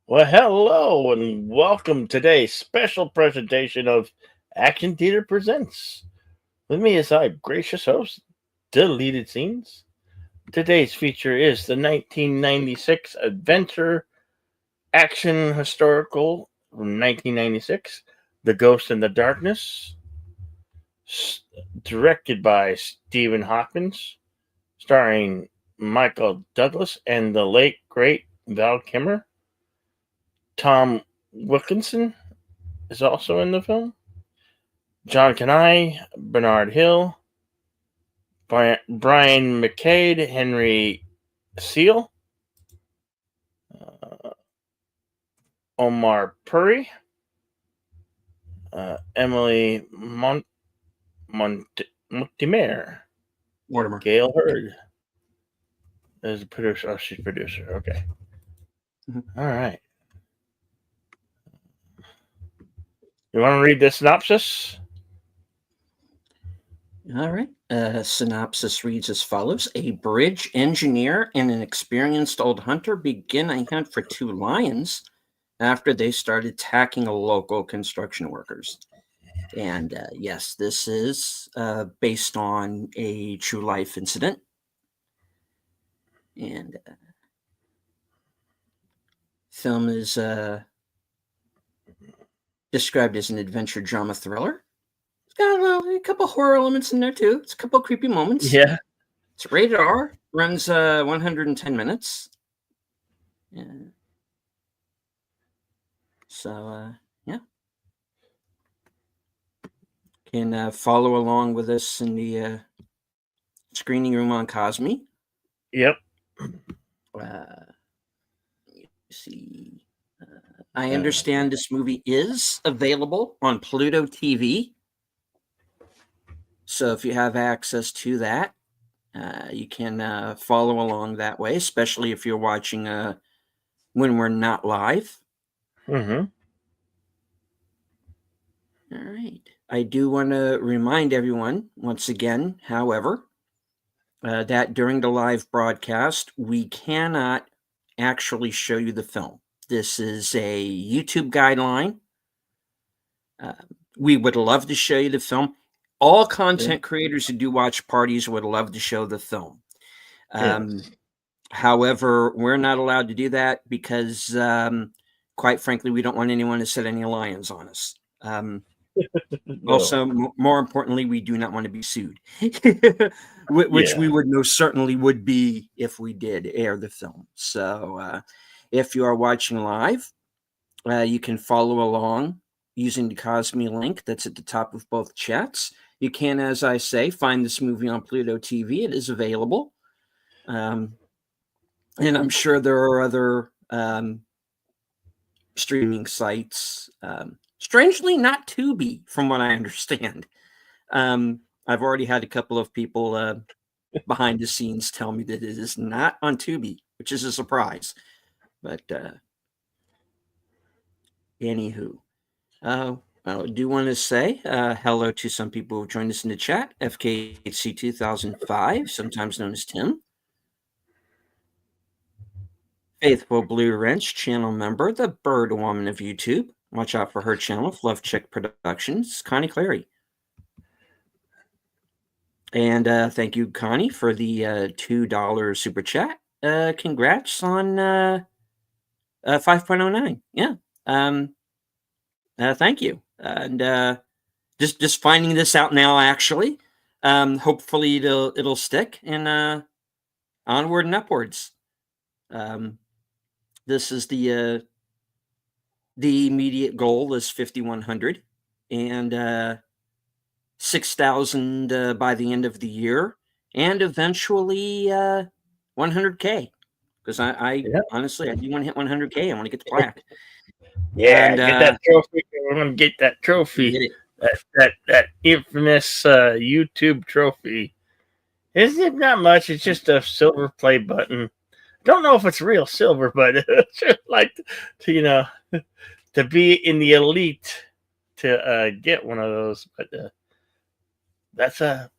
Well, hello and welcome to today's special presentation of Action Theater Presents. With me is our gracious host, Deleted Scenes. Today's feature is the 1996 adventure action historical from 1996, The Ghost in the Darkness, directed by Stephen Hawkins, starring Michael Douglas and the late great Val Kilmer. Tom Wilkinson is also in the film. John Canai, Bernard Hill, Brian McCade, Henry Seal, uh, Omar Puri, Emily Montemare, Mortimer. Gail Hurd is a producer. Oh, she's producer. Okay. All right. You want to read the synopsis? All right. Synopsis reads as follows. A bridge engineer and an experienced old hunter begin a hunt for two lions after they start attacking local construction workers. And yes, this is based on a true life incident. And film is described as an adventure drama thriller. It's got a couple horror elements in there too. It's a couple creepy moments. Yeah. It's rated R, runs 110 minutes. Yeah. So, yeah. Can follow along with us in the screening room on Cosme. Yep. You see. I understand this movie is available on Pluto TV. So if you have access to that, you can follow along that way, especially if you're watching when we're not live. Mm-hmm. All right. I do want to remind everyone, once again, however, that during the live broadcast, we cannot actually show you the film. This is a YouTube guideline. We would love to show you the film. All content creators who do watch parties would love to show the film. Yes. However, we're not allowed to do that because, quite frankly, we don't want anyone to set any lions on us. No. Also, more importantly, we do not want to be sued, which we would most certainly would be if we did air the film. So if you are watching live, you can follow along using the Cosme link that's at the top of both chats. You can, as I say, find this movie on Pluto TV. It is available. And I'm sure there are other streaming sites. Strangely, not Tubi, from what I understand. I've already had a couple of people behind the scenes tell me that it is not on Tubi, which is a surprise. But anywho, I do want to say hello to some people who joined us in the chat. FKHC 2005, sometimes known as Tim. Faithful Blue Wrench channel member, the Bird Woman of YouTube. Watch out for her channel, Fluff Chick Productions. Connie Clary. And thank you, Connie, for the $2 super chat. Congrats on 5.09. Yeah. Thank you. And just finding this out now, actually. Hopefully it'll stick and onward and upwards. This is the immediate goal is 5,100 and 6,000 by the end of the year, and eventually 100K. Because I honestly, I do want to hit 100K. I want to get the plaque. Yeah, and, get that trophy. We're gonna get that trophy. That infamous YouTube trophy. Isn't it not much? It's just a silver play button. Don't know if it's real silver, but it's just like to to be in the elite to get one of those. But that's that's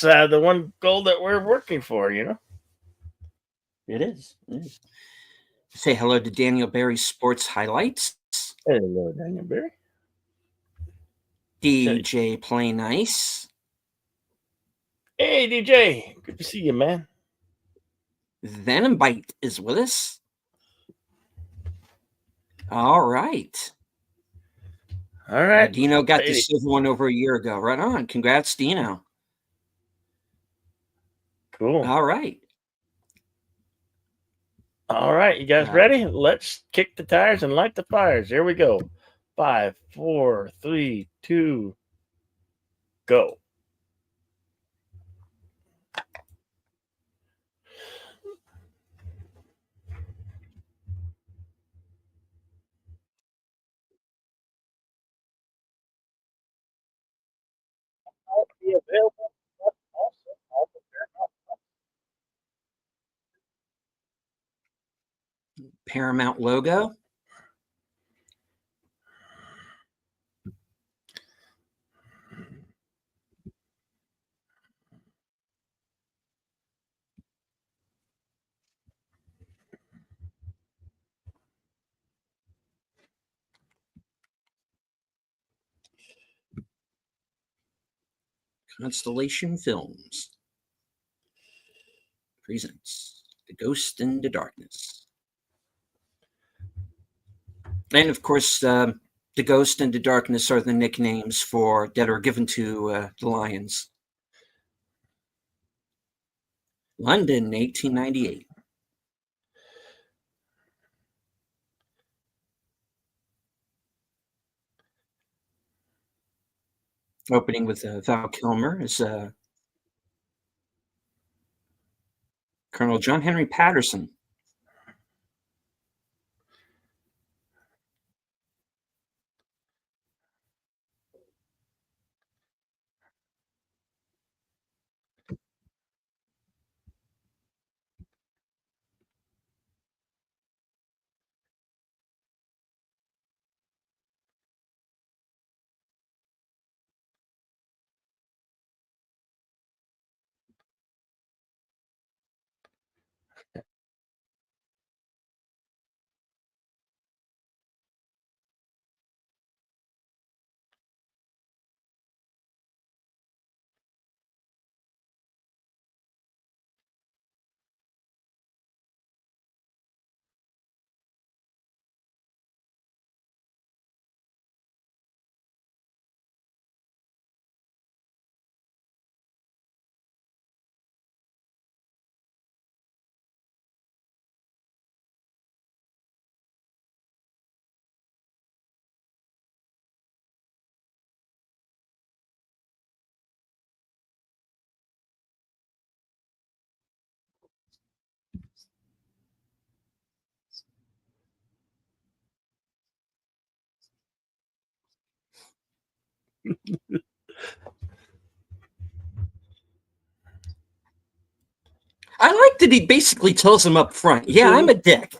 the one goal that we're working for. It is. Say hello to Daniel Berry Sports Highlights. Hello, Daniel Berry. DJ Play Nice. Hey, DJ. Good to see you, man. Venom Bite is with us. All right. All right. Dino got the silver one over a year ago. Right on. Congrats, Dino. Cool. All right. All right. You guys ready? Let's kick the tires and light the fires. Here we go. 5, 4, 3, 2, go. Be available. Paramount logo. Constellation Films presents The Ghost in the Darkness. And of course, The Ghost and the Darkness are the nicknames that are given to the Lions. London, 1898. Opening with Val Kilmer as Colonel John Henry Patterson. I like that he basically tells him up front, yeah, I'm a dick.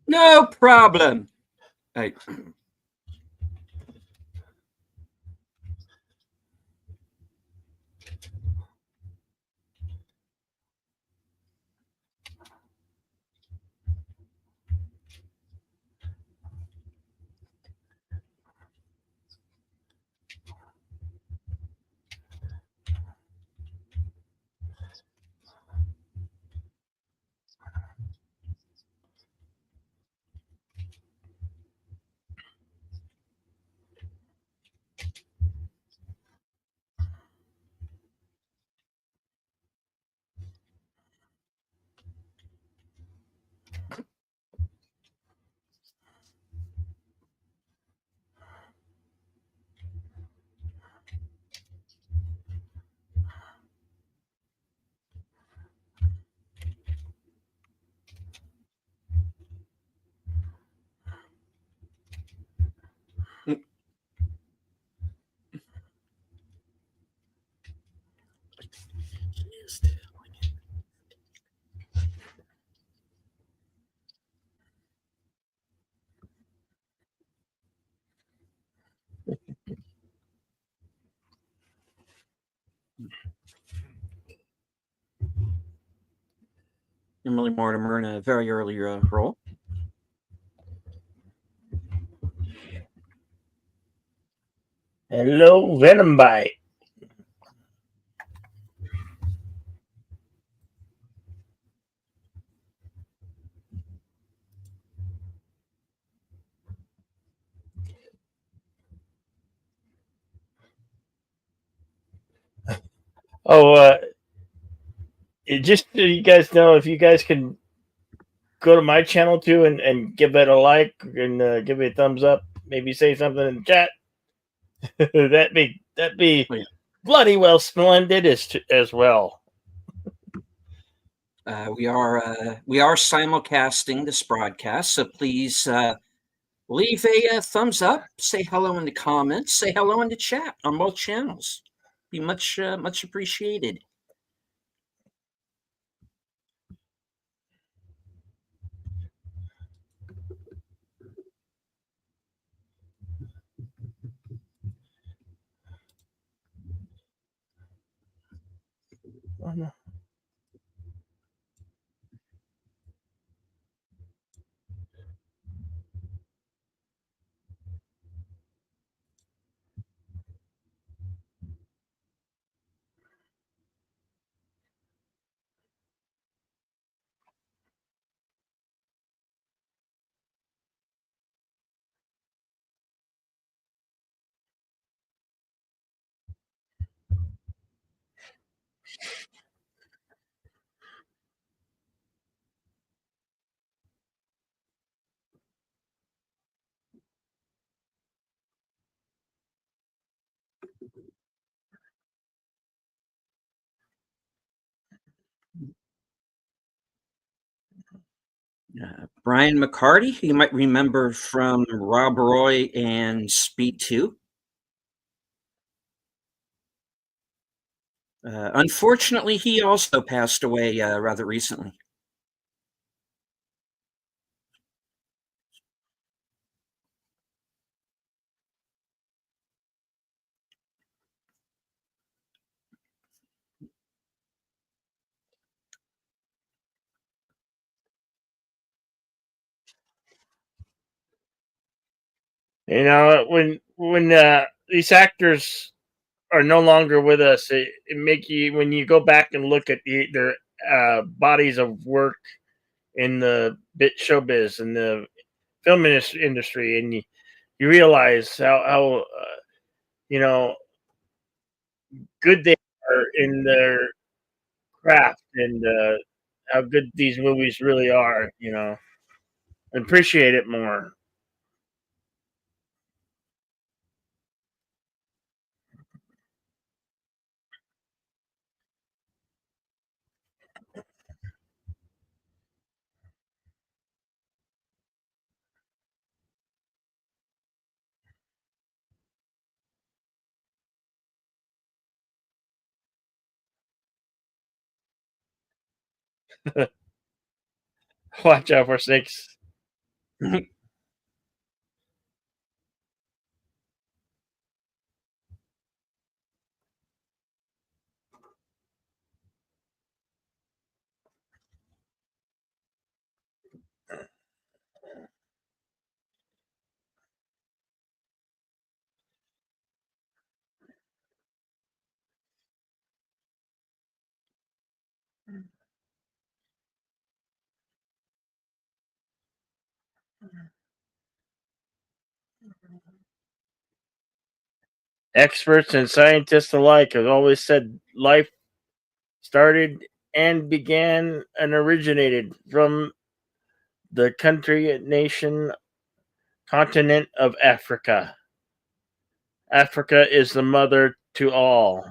No problem. Right. Emily Mortimer in a very early role. Hello, Venom Bite. Oh, just so you guys know, if you guys can go to my channel too and give it a like and give it a thumbs up, maybe say something in the chat. that'd be oh, yeah. Bloody well splendid as well. We are simulcasting this broadcast, so please leave a thumbs up, say hello in the comments, say hello in the chat on both channels. Be much appreciated. Oh, no. Brian McCarty, you might remember from Rob Roy and Speed 2. Unfortunately, he also passed away rather recently. You know, when these actors are no longer with us, it make you, when you go back and look at their bodies of work in the showbiz and the film industry, and you realize how you know good they are in their craft, and how good these movies really are. You know, appreciate it more. Watch out for snakes. Experts and scientists alike have always said life started and began and originated from the continent of Africa. Africa is the mother to all.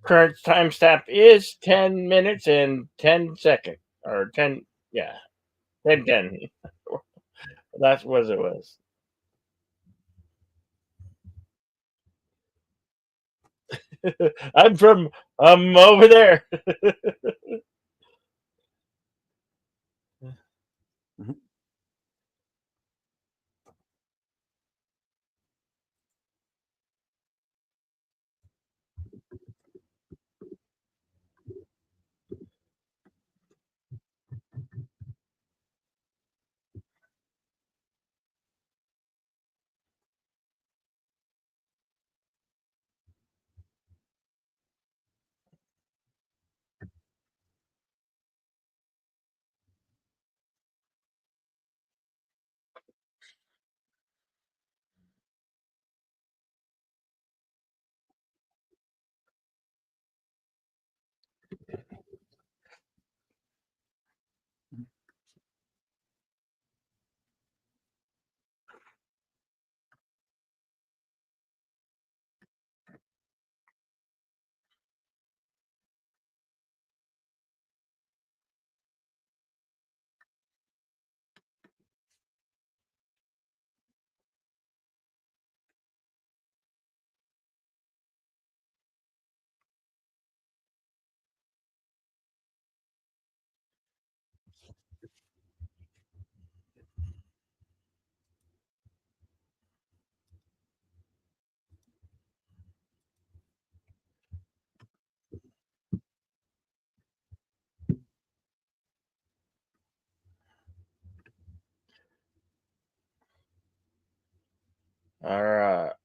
current timestamp is 10 minutes and 10 seconds. Or 10, yeah, 10 10. That's what it was. I'm over there. Mhm. Our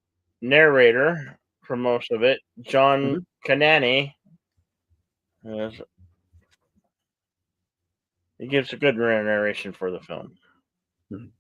narrator for most of it, John Mhm. Kanani, he gives a good narration for the film. Mhm.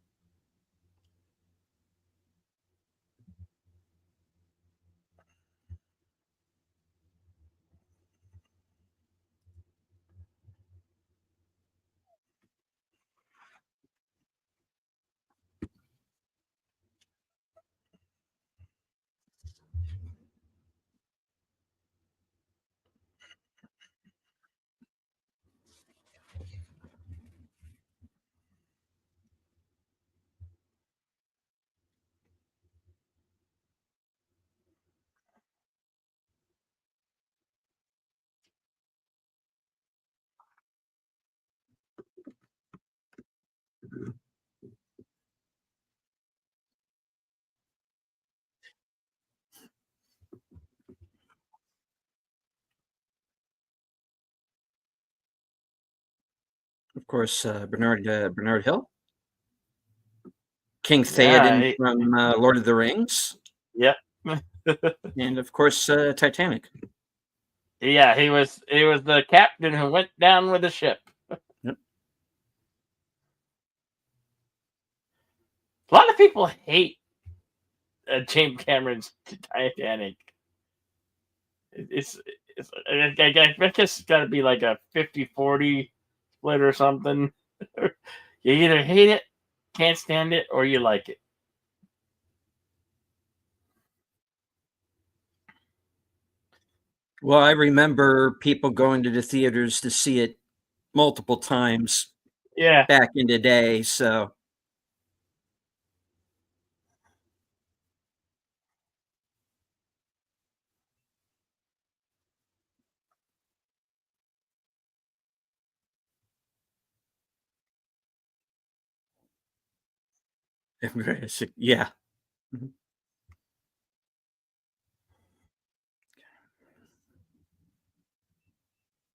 Of course, Bernard Hill, King Yeah, Theoden from Lord of the Rings, yeah, and of course, Titanic. yeah. He was the captain who went down with the ship. Yep. A lot of people hate James Cameron's Titanic. It's, I guess it's got to be like a 50-40 split or something. You either hate it, can't stand it, or you like it. Well, I remember people going to the theaters to see it multiple times Yeah. back in the day. So, yeah. Mhm.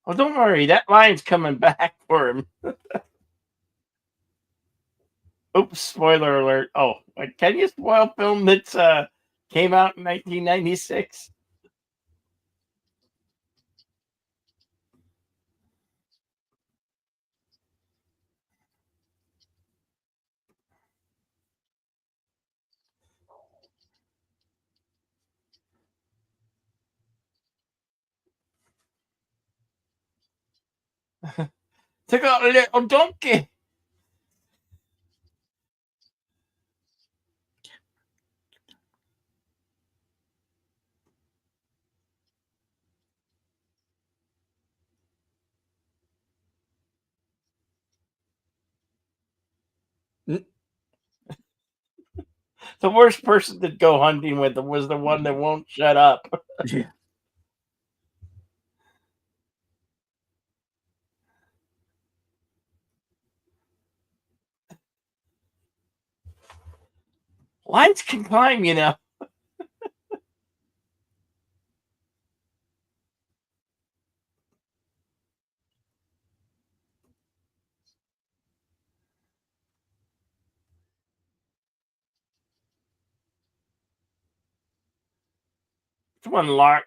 Well, don't worry, that line's coming back for him. Oops, spoiler alert. Oh, can you spoil film that's came out in 1996? Took out a little donkey. The worst person to go hunting with was the one that won't shut up. Yeah. Lions can climb, you know.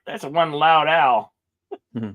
That's one loud owl. Mm-hmm.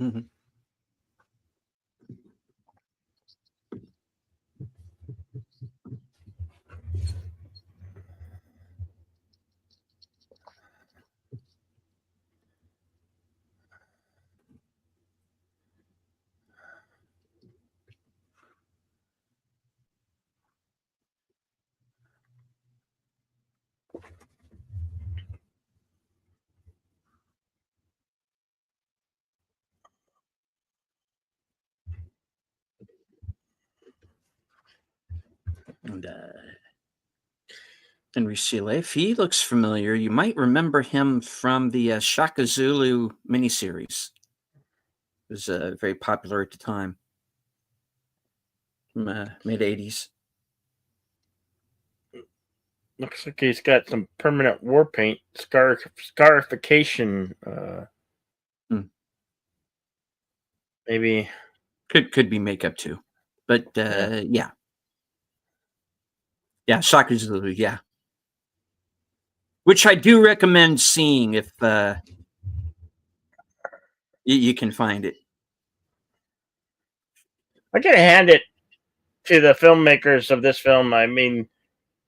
Mm-hmm. And Henry If he looks familiar. You might remember him from the Shaka Zulu miniseries. It was very popular at the time, mid 80s. Looks like he's got some permanent war paint scarification. Maybe could be makeup too, but yeah. Shaka Zulu, yeah. Which I do recommend seeing if you can find it. I gotta hand it to the filmmakers of this film. I mean,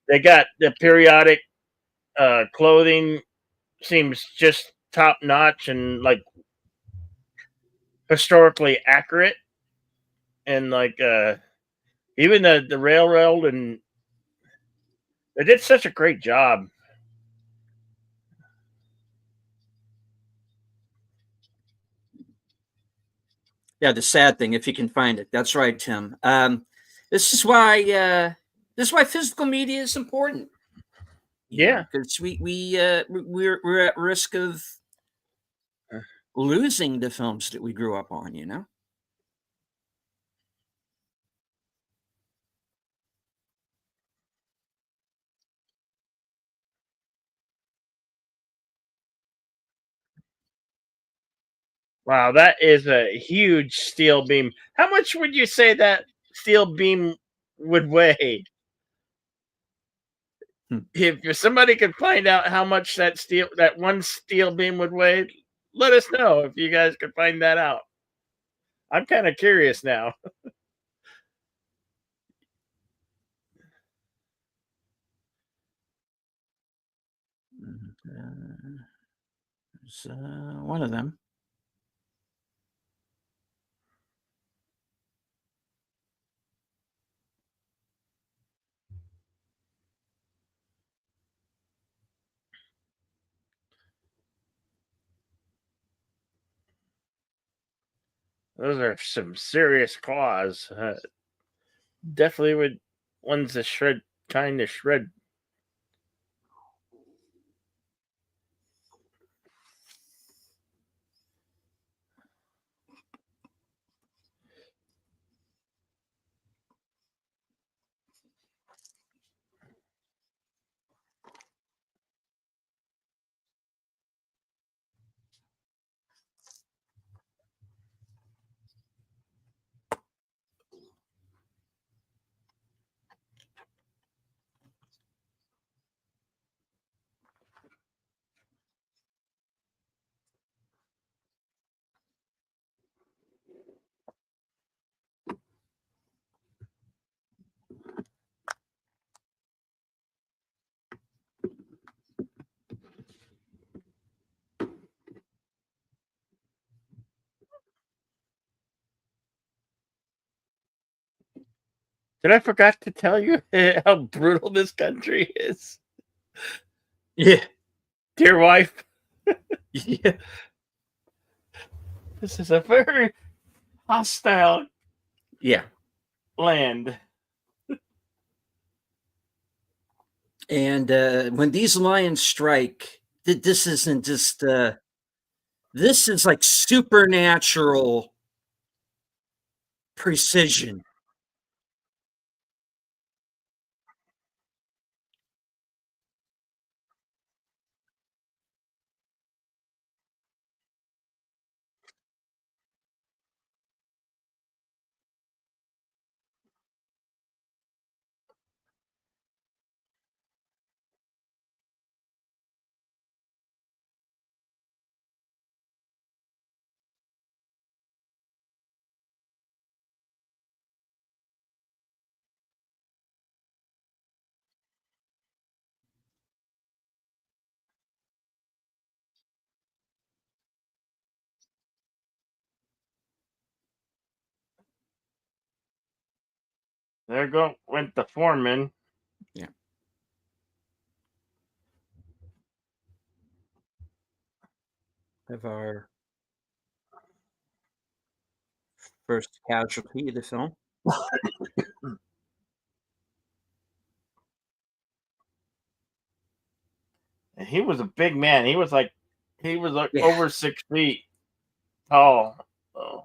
they got the periodic clothing seems just top notch and like historically accurate, and like even the railroad, and they did such a great job. Yeah, the sad thing, if you can find it. That's right, Tim. This is why physical media is important. Yeah, because we're at risk of losing the films that we grew up on. Wow, that is a huge steel beam. How much would you say that steel beam would weigh? If somebody could find out how much that one steel beam would weigh, let us know if you guys could find that out. I'm kind of curious now. It's one of them. Those are some serious claws. Definitely would ones that shred, kind of shred. Did I forgot to tell you how brutal this country is? Yeah. Dear wife, Yeah. this is a very hostile Yeah. land. And when these lions strike, this isn't just this is like supernatural precision. Went the foreman. Yeah. Of our first casualty of the film. And he was a big man. He was like Yeah. over 6 feet tall. Oh.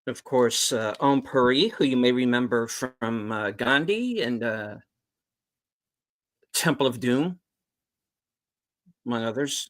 Of course, Om Puri, who you may remember from Gandhi and Temple of Doom, among others.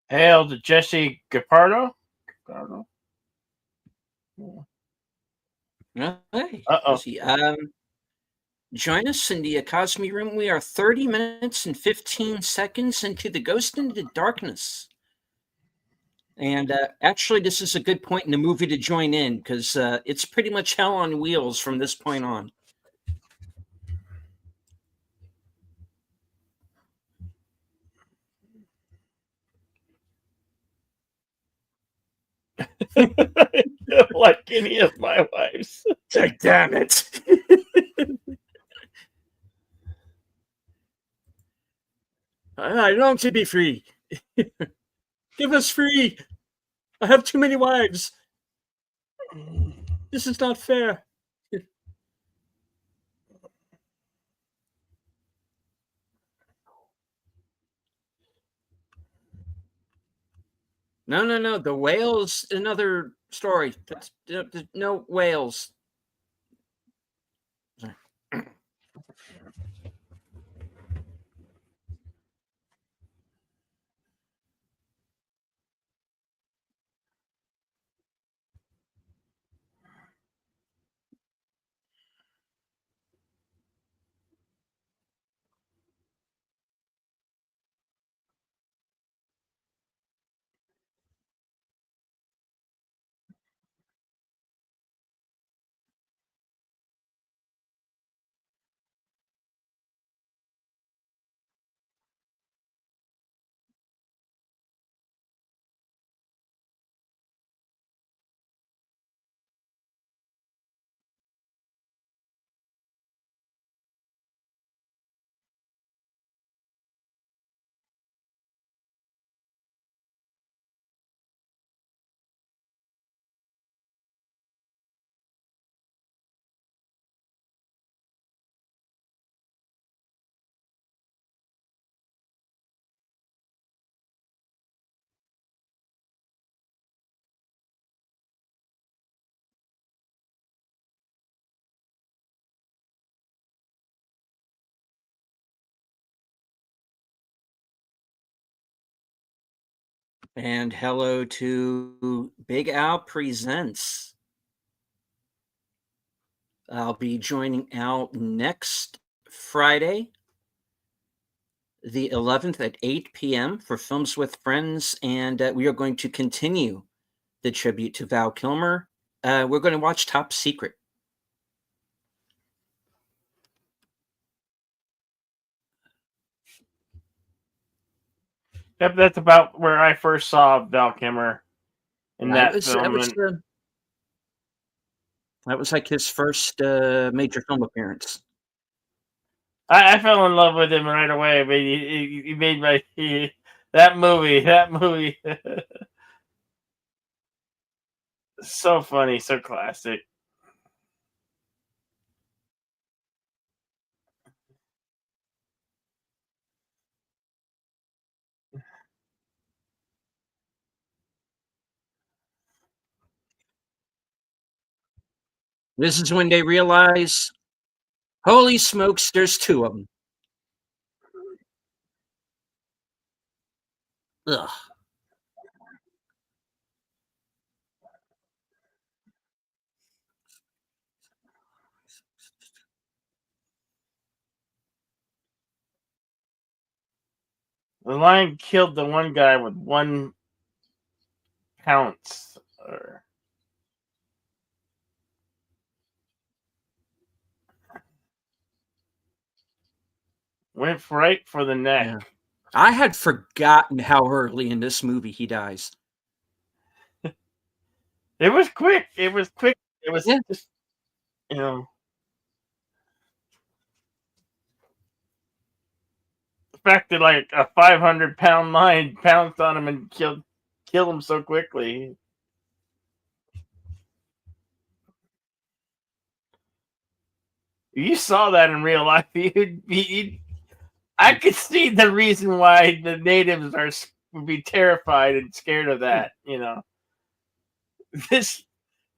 Hail to Jesse Gapardo. Hey, Uh-oh. Join us in the Cosme Room. We are 30 minutes and 15 seconds into the Ghost into Darkness. And actually, this is a good point in the movie to join in because it's pretty much hell on wheels from this point on. Like any of my wives. Like, damn it. I long to be free. Give us free. I have too many wives. This is not fair. No. The whales, another story. No whales. And hello to Big Al Presents. I'll be joining Al next Friday, the 11th at 8 p.m. for Films with Friends, and we are going to continue the tribute to Val Kilmer. We're going to watch Top Secret. Yep, that's about where I first saw Val Kilmer in that film. That was like his first major film appearance. I fell in love with him right away. I mean, he made that movie. So funny, so classic. This is when they realize, holy smokes, there's two of them. Ugh. The lion killed the one guy with 1 pounce. Went right for the neck. Yeah. I had forgotten how early in this movie he dies. It was quick. It was just, you know. The fact that like a 500-pound lion pounced on him and killed him so quickly. You saw that in real life. I could see the reason why the natives would be terrified and scared of that. You know,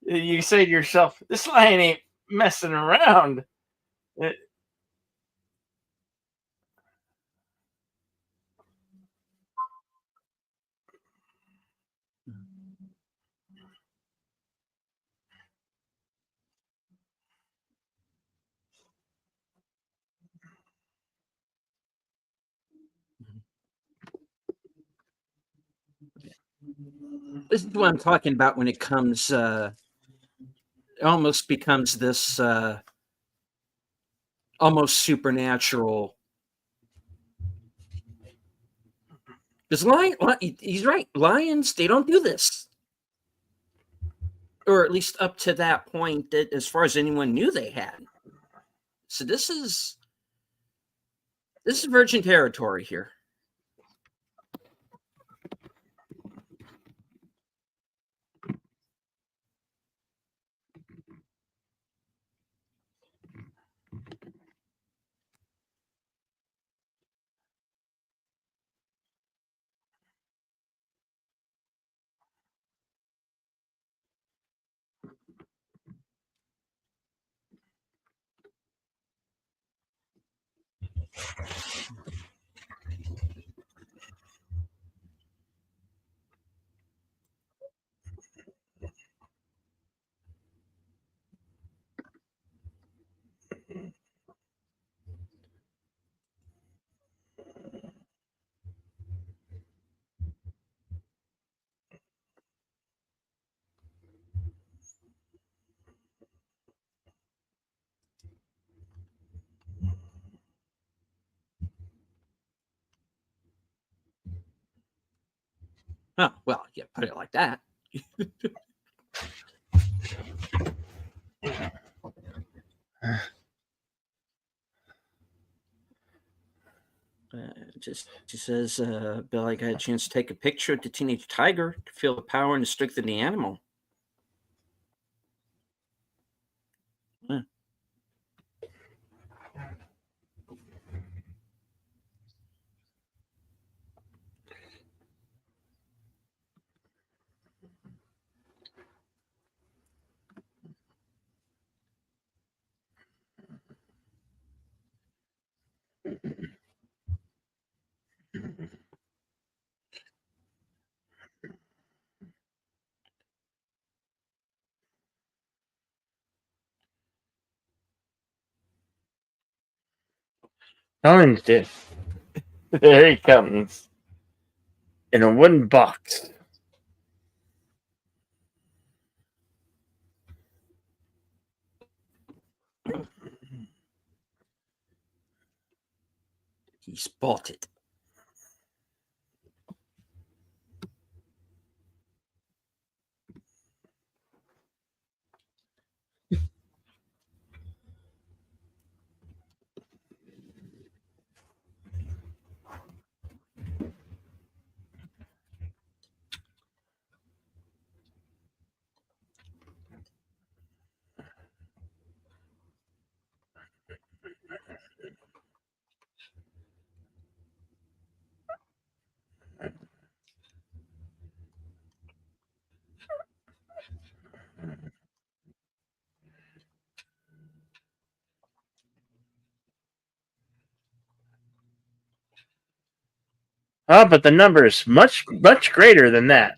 you say to yourself, this lion ain't messing around. This is what I'm talking about when it comes, it almost becomes this almost supernatural. Because he's right. Lions, they don't do this. or at least up to that point, that as far as anyone knew they had. So this is virgin territory here. Oh, well, yeah, put it like that. She says, Bill, I got a chance to take a picture of the teenage tiger to feel the power and the strength of the animal. Yeah. Orange did. There he comes. In a wooden box. He spotted. Oh, but the number is much, much greater than that.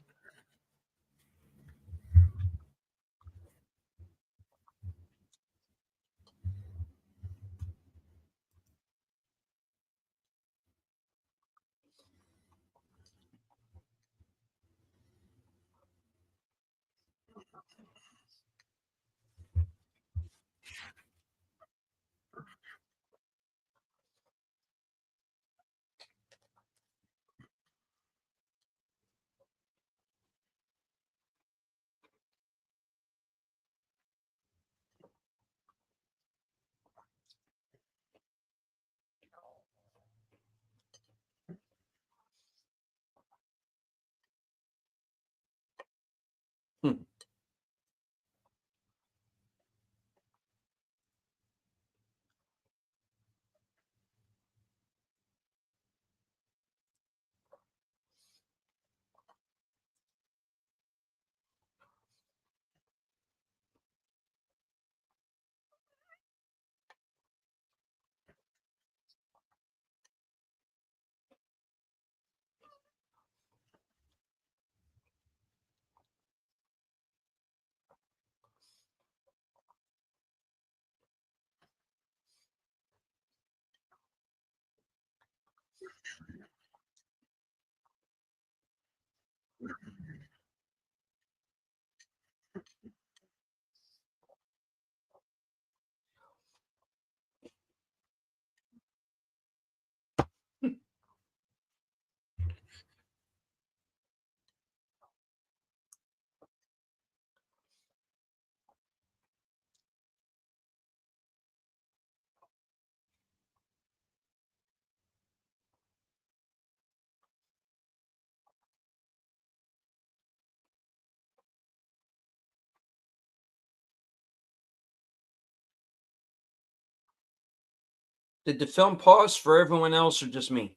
Did the film pause for everyone else or just me?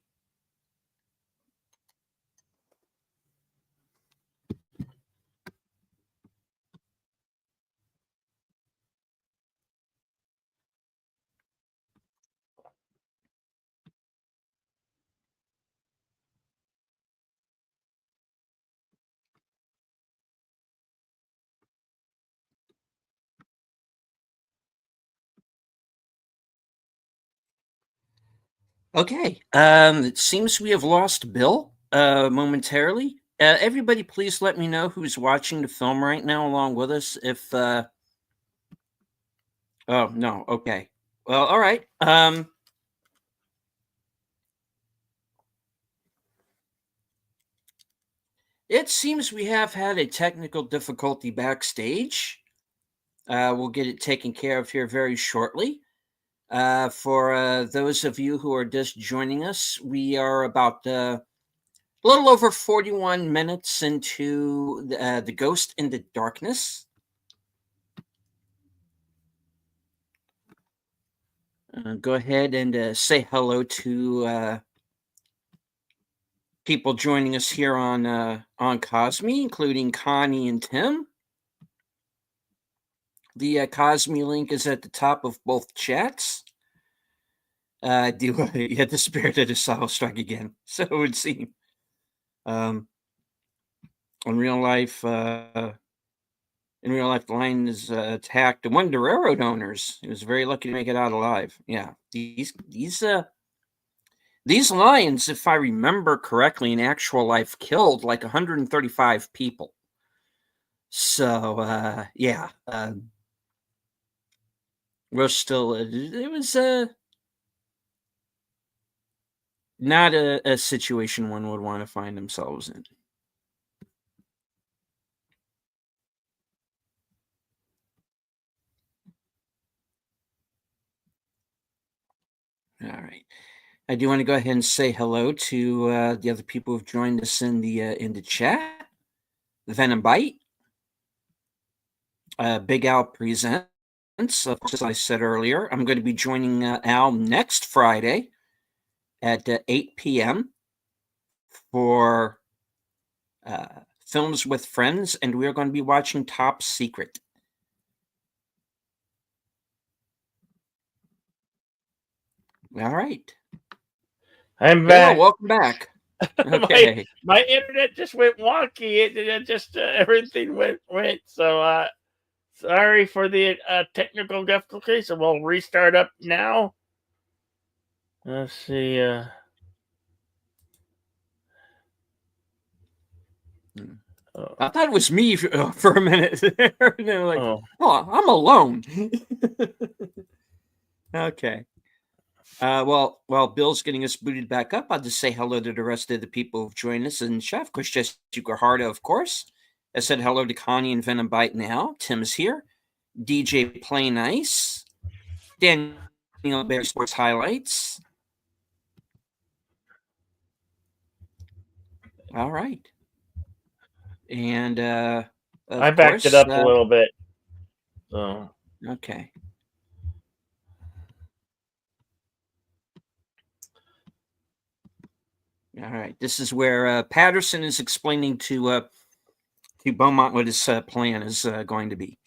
Okay. It seems we have lost Bill momentarily. Everybody, please let me know who's watching the film right now along with us. If oh no, okay. Well, all right. It seems we have had a technical difficulty backstage. We'll get it taken care of here very shortly. For those of you who are just joining us, we are about a little over 41 minutes into The Ghost in the Darkness. Go ahead and say hello to people joining us here on Cosme, including Connie and Tim. The Cosme link is at the top of both chats. The spirit of the Salo strike again. So it would seem. In real life, the line is attacked one of the railroad owners. He was very lucky to make it out alive. Yeah, these lions, if I remember correctly, in actual life, killed like 135 people. So yeah, we're still. It was not a situation one would want to find themselves in. All right. I do want to go ahead and say hello to the other people who've joined us in the chat. Venom Bite, Big Al Presents. Of course, as I said earlier, I'm going to be joining Al next Friday at 8 p.m. for Films with Friends, and we're going to be watching Top Secret. All right. I'm back. Welcome back. Okay. my internet just went wonky. It just everything went. So sorry for the technical difficulties. So we'll restart up now. Let's see. I thought it was me for a minute. Like, oh, I'm alone. Okay. Well, while Bill's getting us booted back up, I'll just say hello to the rest of the people who've joined us. And Chef Jessica Harda, of course. I said hello to Connie and Venom Bite now. Tim's here. DJ Play Nice. Daniel Bear Sports Highlights. All right. And I backed it up a little bit. So okay. All right. This is where Patterson is explaining to Beaumont what his plan is going to be.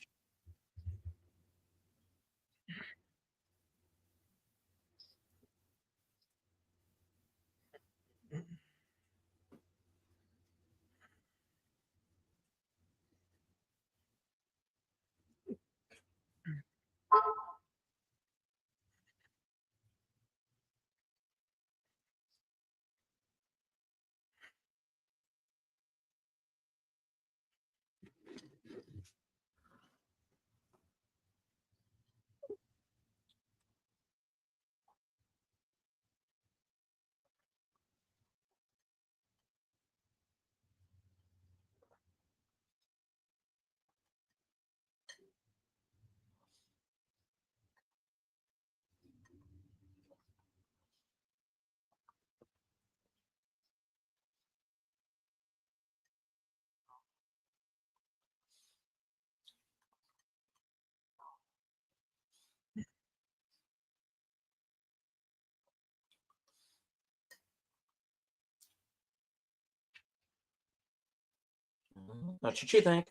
That's what you think.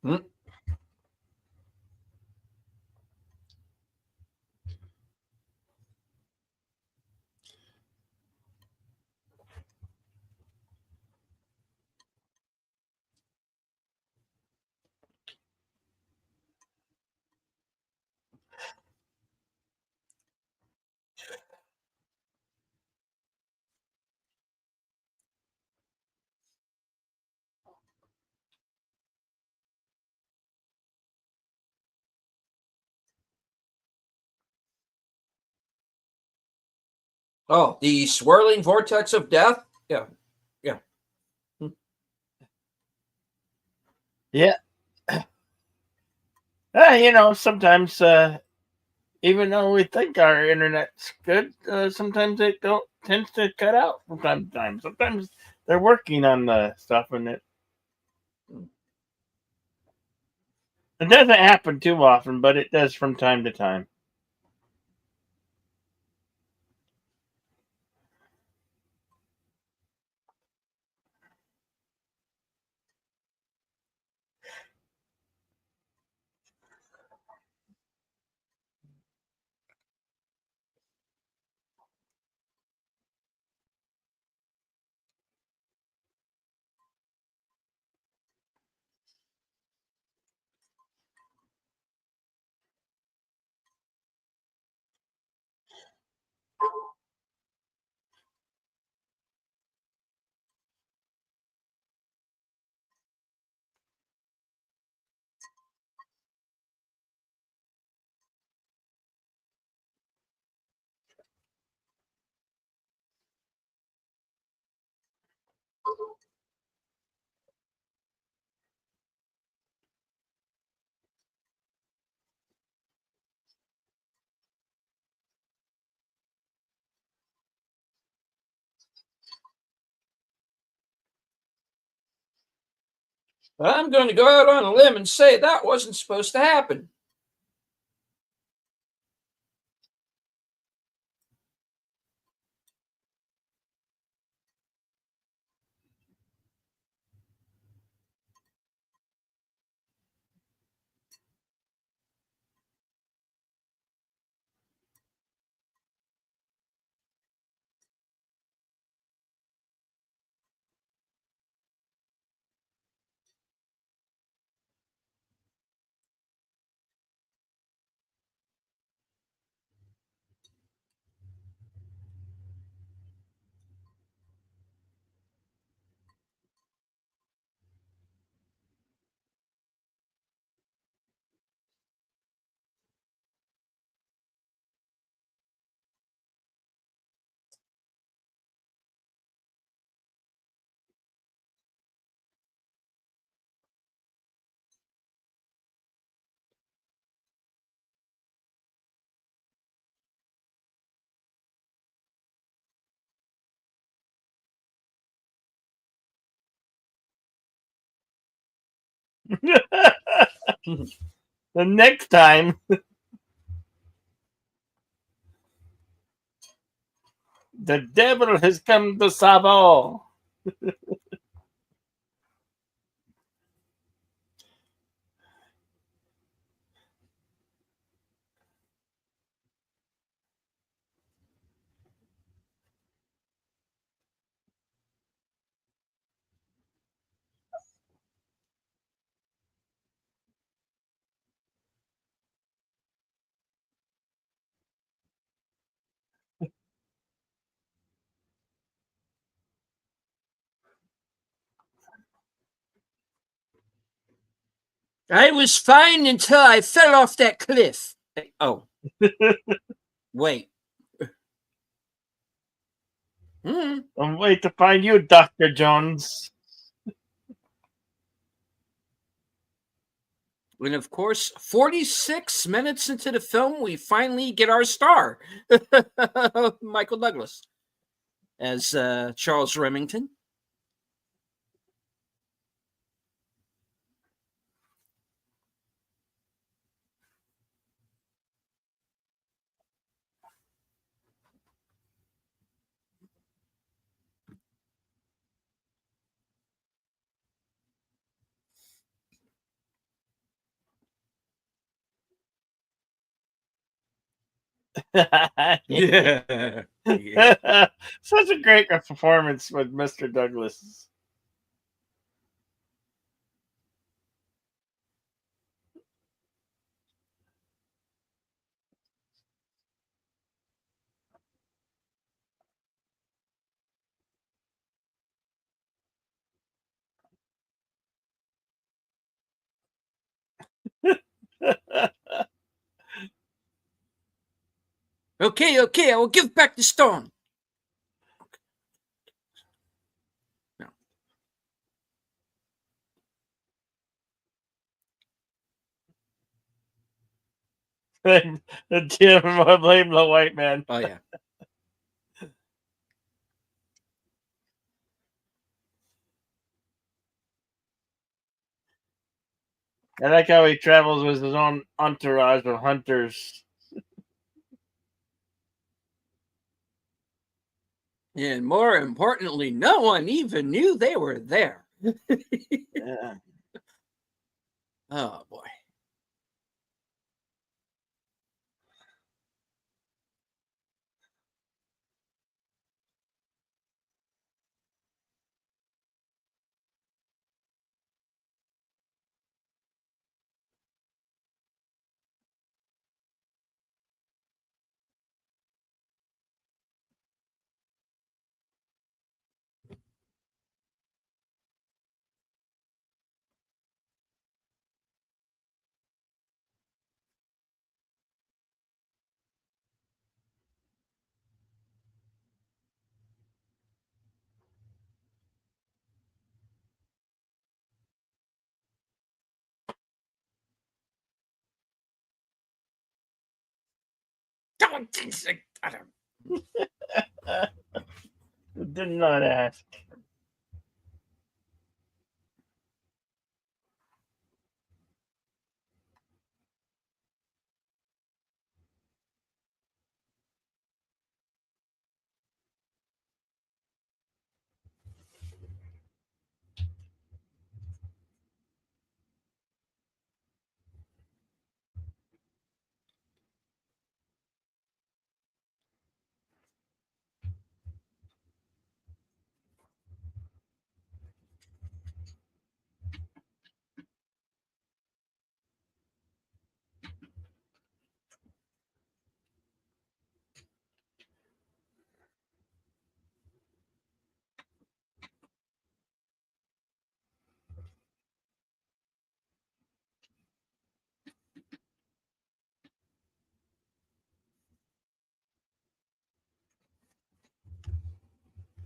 Hmm. Oh, the swirling vortex of death? Yeah. Yeah. Yeah. Sometimes even though we think our internet's good, sometimes it tends to cut out from time to time. Sometimes they're working on the stuff and it doesn't happen too often, but it does from time to time. I'm going to go out on a limb and say that wasn't supposed to happen. The next time, the devil has come to Savo. I was fine until I fell off that cliff. Oh. Wait. I'm waiting to find you, Dr. Jones. And of course, 46 minutes into the film, we finally get our star, Michael Douglas, as Charles Remington. Yeah. Such a great performance with Mr. Douglas. Okay, I will give back the stone. No. Jim, I blame the white man. Oh, yeah. I like how he travels with his own entourage of hunters. And more importantly, no one even knew they were there. Yeah. Oh, boy. Did not ask.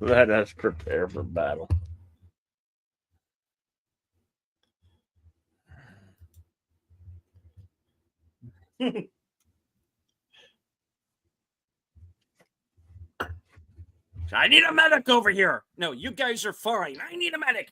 Let us prepare for battle. I need a medic over here. No, you guys are fine. I need a medic.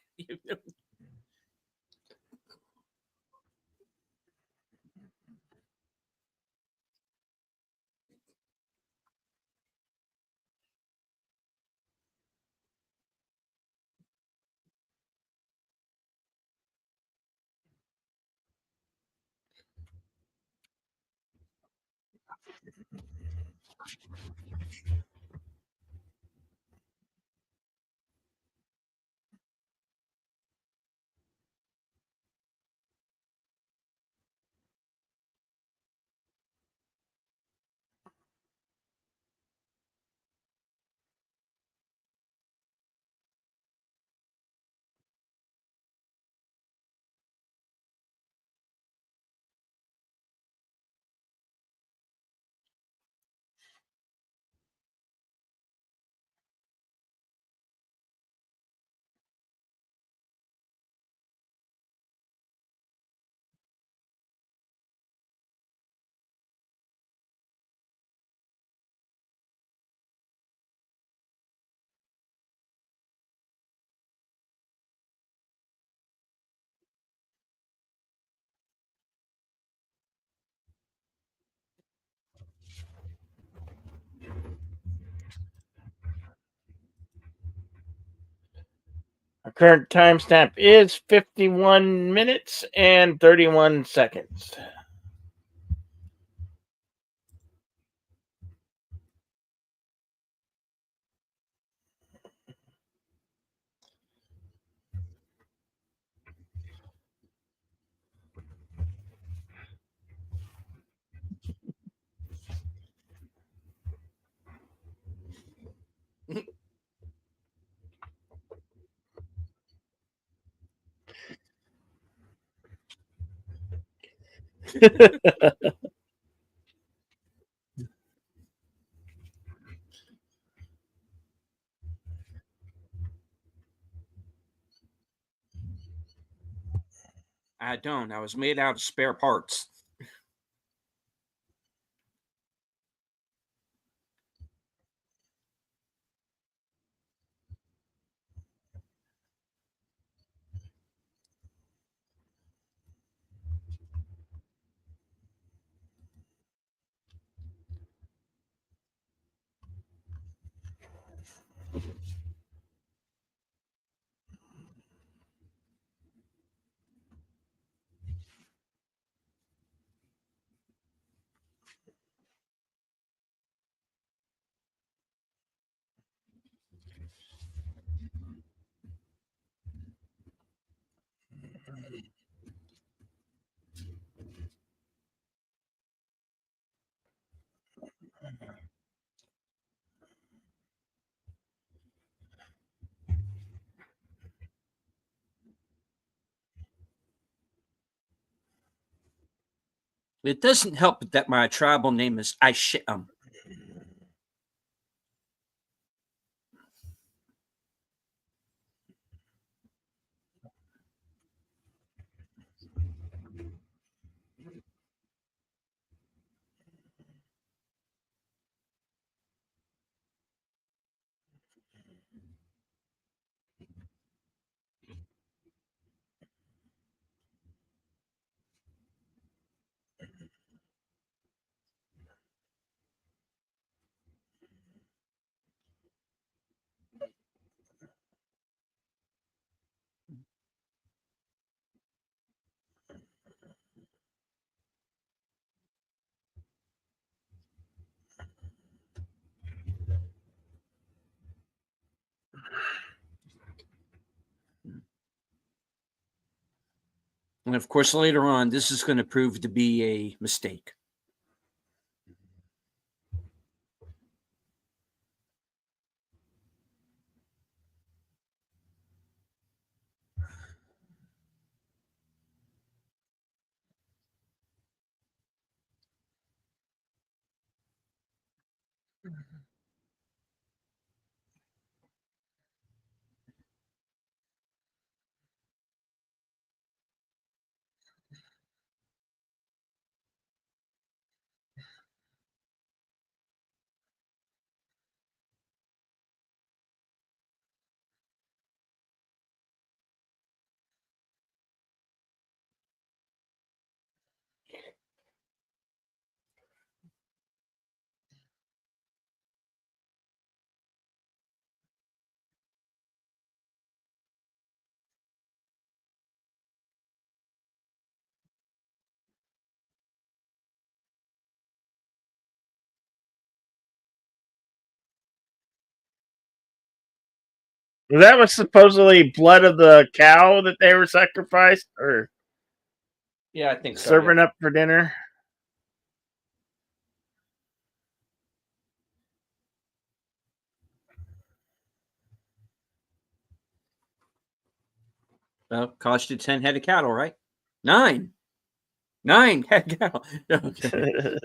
Our current timestamp is 51 minutes and 31 seconds. I don't. I was made out of spare parts. It doesn't help that my tribal name is Isham. And of course, later on, this is going to prove to be a mistake. That was supposedly blood of the cow that they were sacrificed, or yeah, I think so. Serving up for dinner. Well, cost you 10 head of cattle, right? 9 head of cattle. Okay.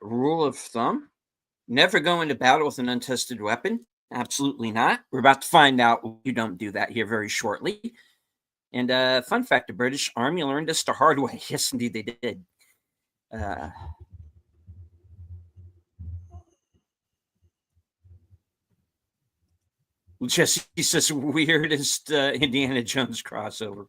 Rule of thumb: never go into battle with an untested weapon. Absolutely not. We're about to find out you don't do that here very shortly. And fun fact, the British Army learned this the hard way. Yes, indeed, they did. Jesse says weirdest Indiana Jones crossover.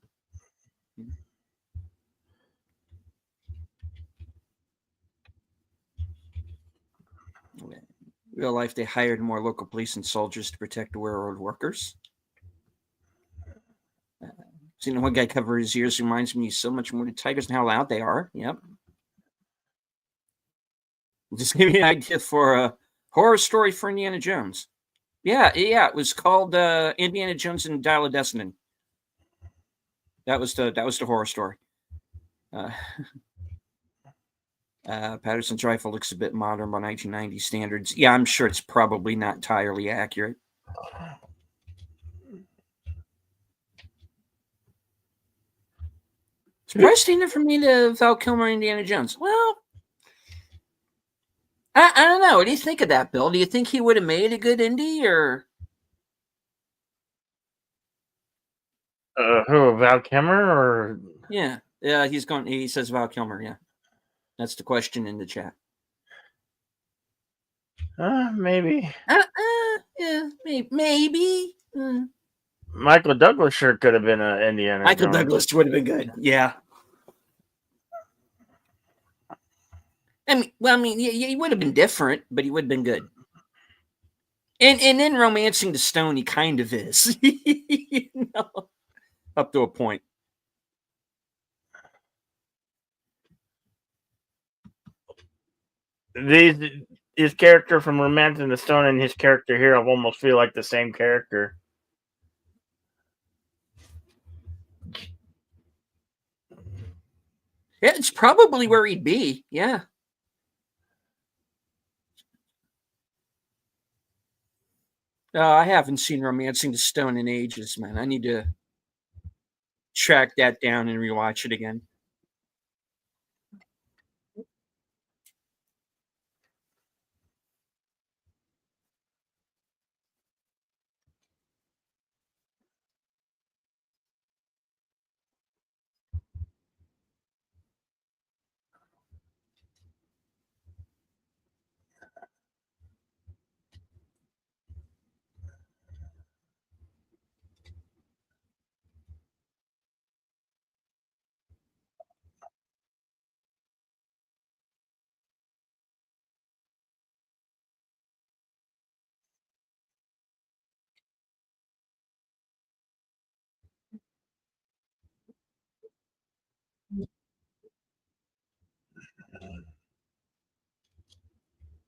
Real life, they hired more local police and soldiers to protect the railroad workers. Seeing one guy cover his ears reminds me so much more to tigers and how loud they are. Yep. Just give me an idea for a horror story for Indiana Jones. Yeah. It was called Indiana Jones and Dial of Destiny. That was the horror story. Patterson's rifle looks a bit modern by 1990 standards. Yeah, I'm sure it's probably not entirely accurate. Surprised he never made a Val Kilmer Indiana Jones. Well, I don't know. What do you think of that, Bill? Do you think he would have made a good Indy, or? Who, Val Kilmer, or? Yeah, he's going. He says Val Kilmer. Yeah, that's the question in the chat. Maybe. Yeah, maybe. Michael Douglas sure could have been an Indiana Michael Jones. Douglas would have been good. Yeah. I mean, he would have been different, but he would have been good. And in Romancing the Stone, he kind of is, you know, up to a point. His character from Romancing the Stone and his character here, I almost feel like the same character. Yeah, it's probably where he'd be. Yeah. I haven't seen Romancing the Stone in ages, man. I need to track that down and rewatch it again.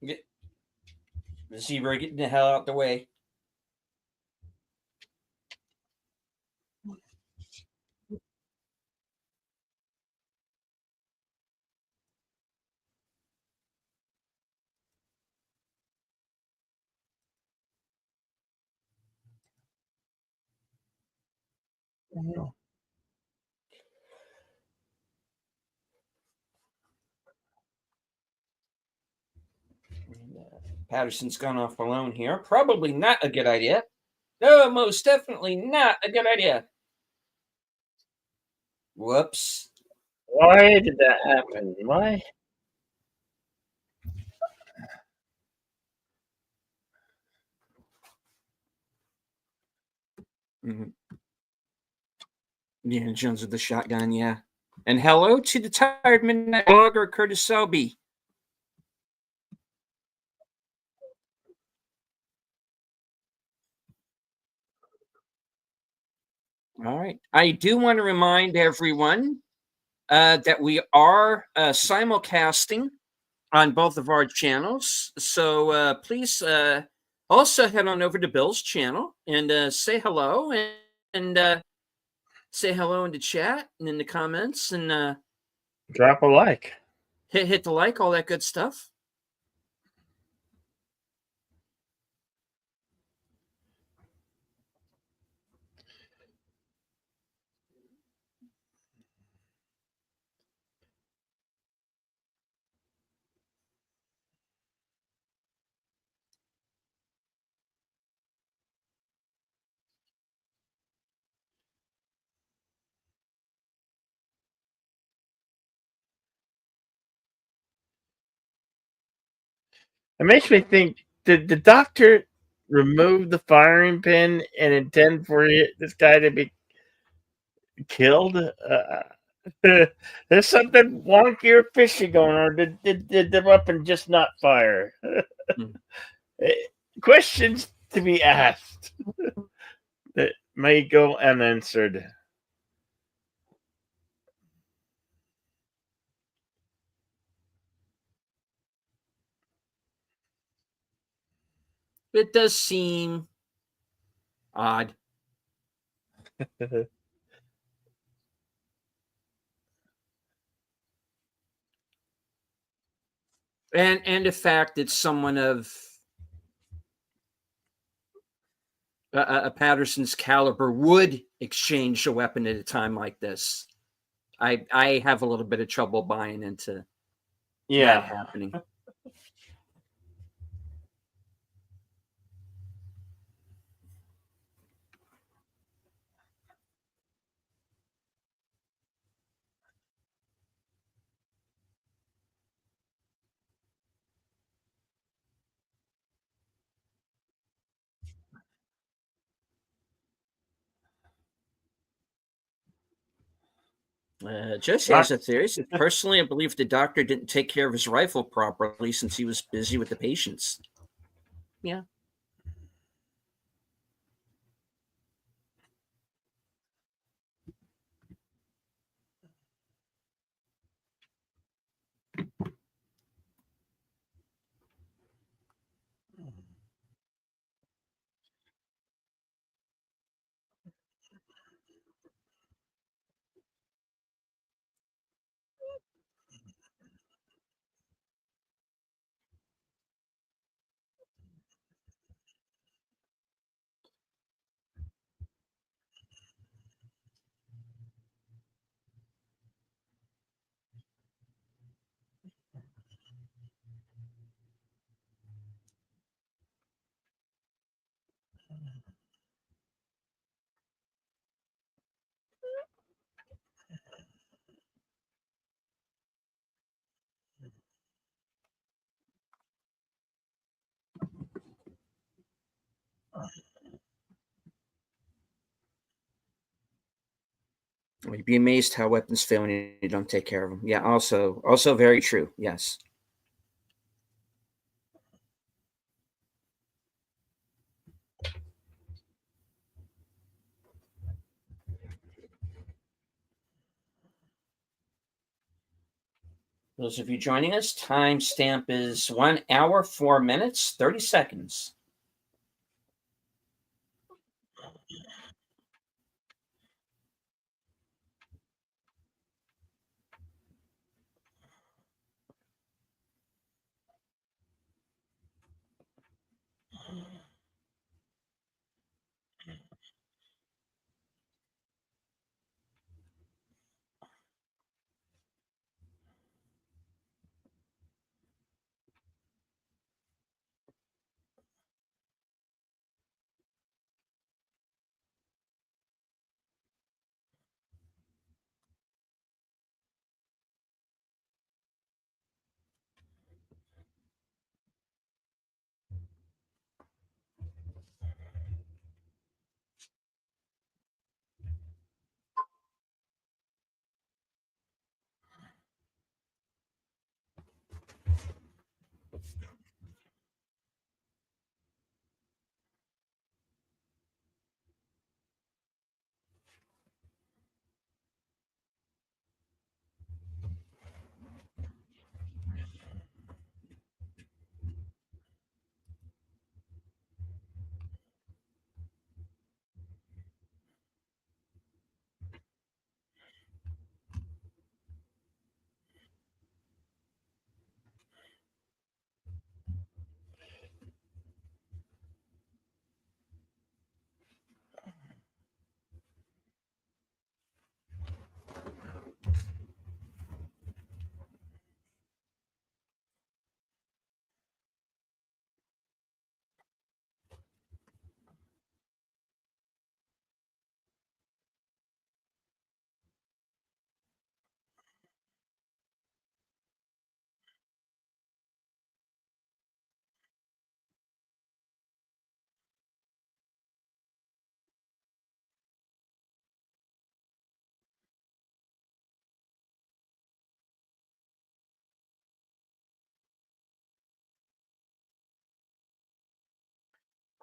Get the zebra getting the hell out the way. Patterson's gone off alone here. Probably not a good idea. No, most definitely not a good idea. Whoops. Why did that happen? Why? Mm-hmm. Yeah, Jones with the shotgun, yeah. And hello to the tired midnight blogger, Curtis Selby. All right. I do want to remind everyone that we are simulcasting on both of our channels. So please also head on over to Bill's channel and say hello and say hello in the chat and in the comments and drop a like. Hit the like, all that good stuff. It makes me think, did the doctor remove the firing pin and intend for this guy to be killed? There's something wonky or fishy going on. Did the weapon just not fire? Questions to be asked that may go unanswered. It does seem odd. And the fact that someone of a Patterson's caliber would exchange a weapon at a time like this, I have a little bit of trouble buying into that happening. Jesse has a theory. Says, personally, I believe the doctor didn't take care of his rifle properly since he was busy with the patients. Yeah. You'd be amazed how weapons fail when you don't take care of them. Yeah, also very true. Yes. Those of you joining us, timestamp is 1 hour, 4 minutes, 30 seconds.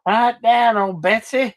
Quiet down, old Betsy.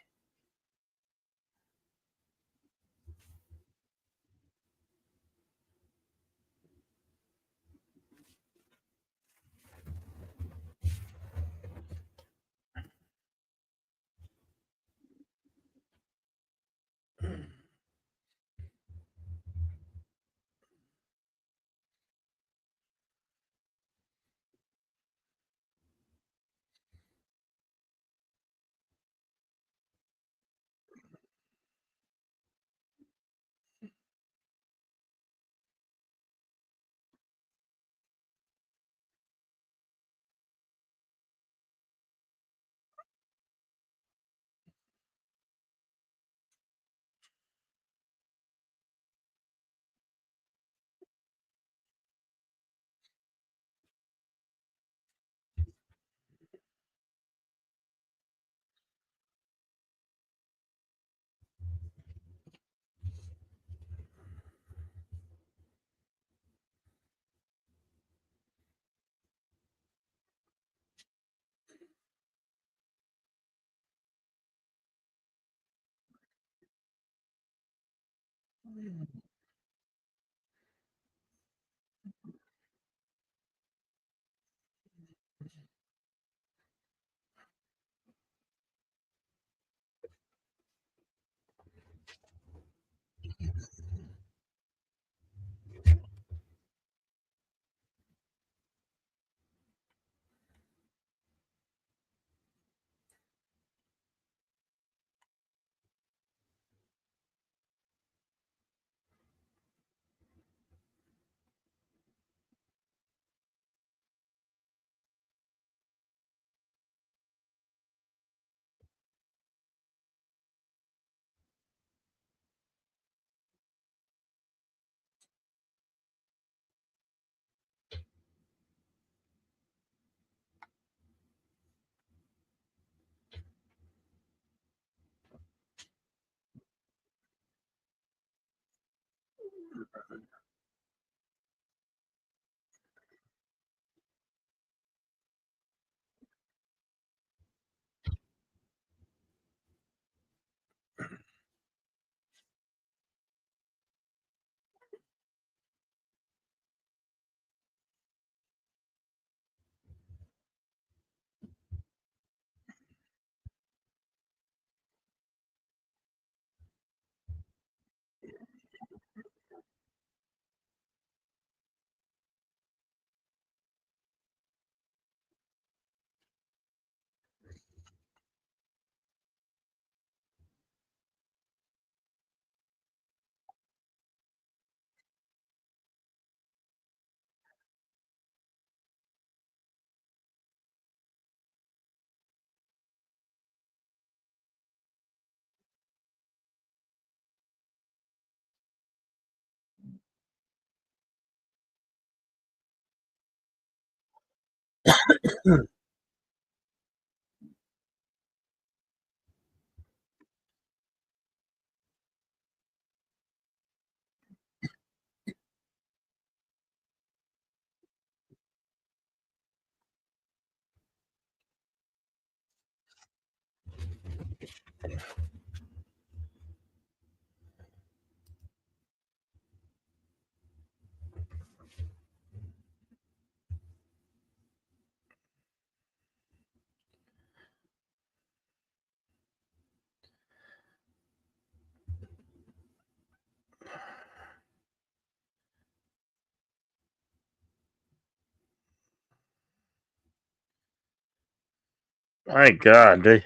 My God, the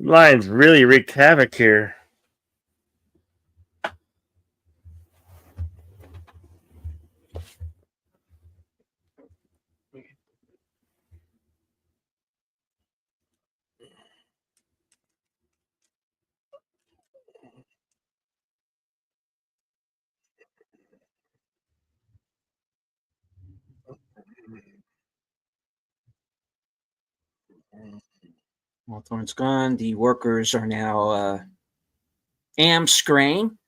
Lions really wreaked havoc here. Hawthorne's gone. The workers are now spraying.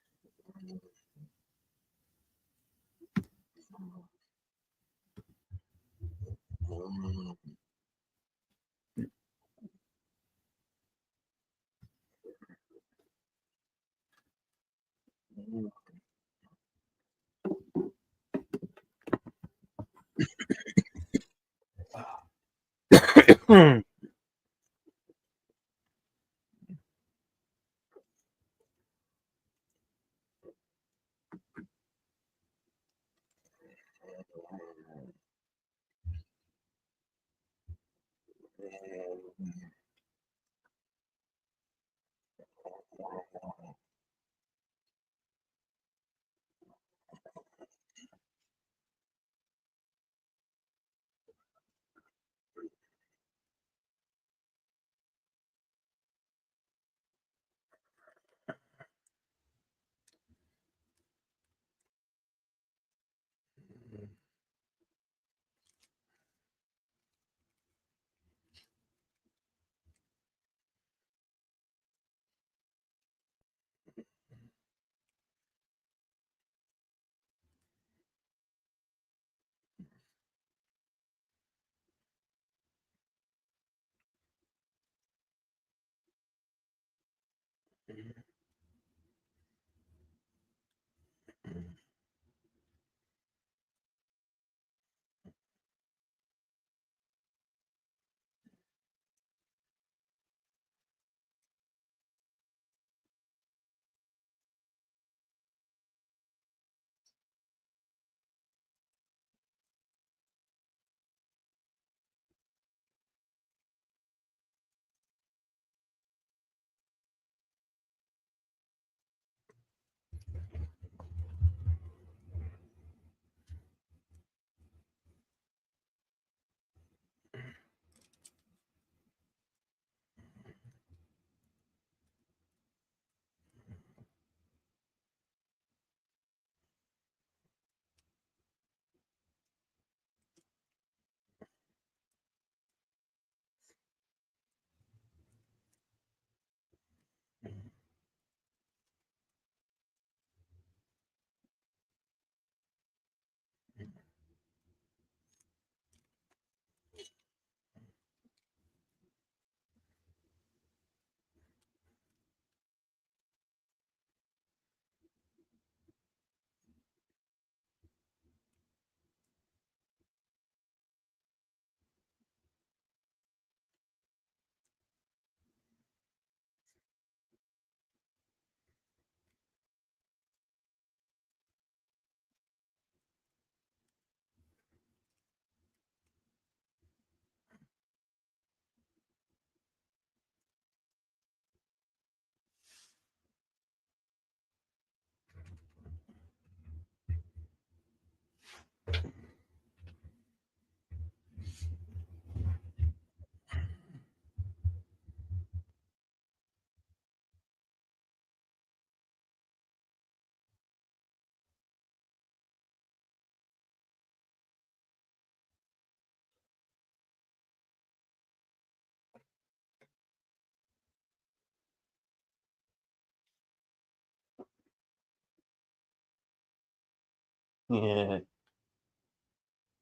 Yeah.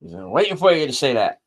He's waiting for you to say that.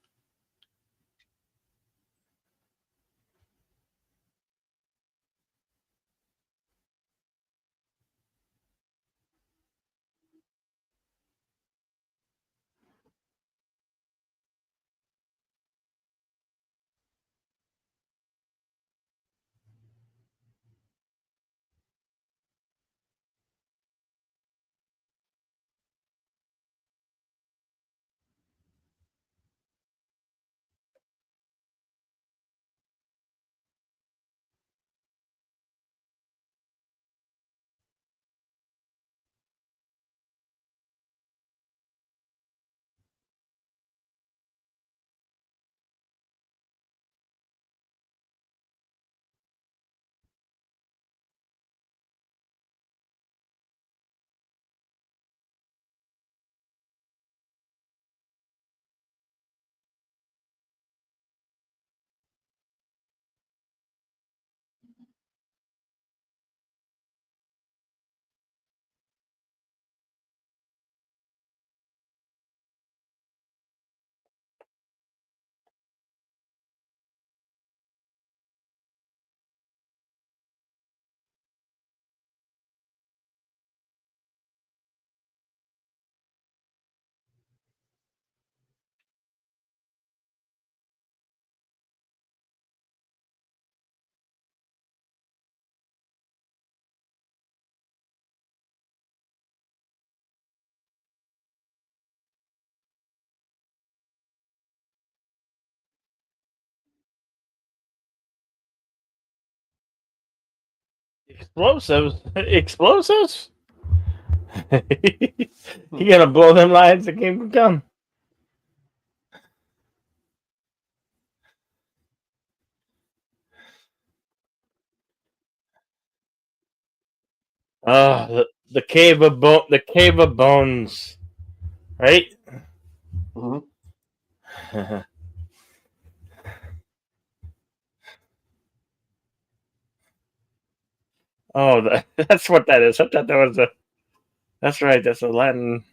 Explosives? He gonna blow them lines that came come. The cave of the cave of bones, right? Mm-hmm. Oh, that's what that is. I thought that was a. That's right. That's a Latin.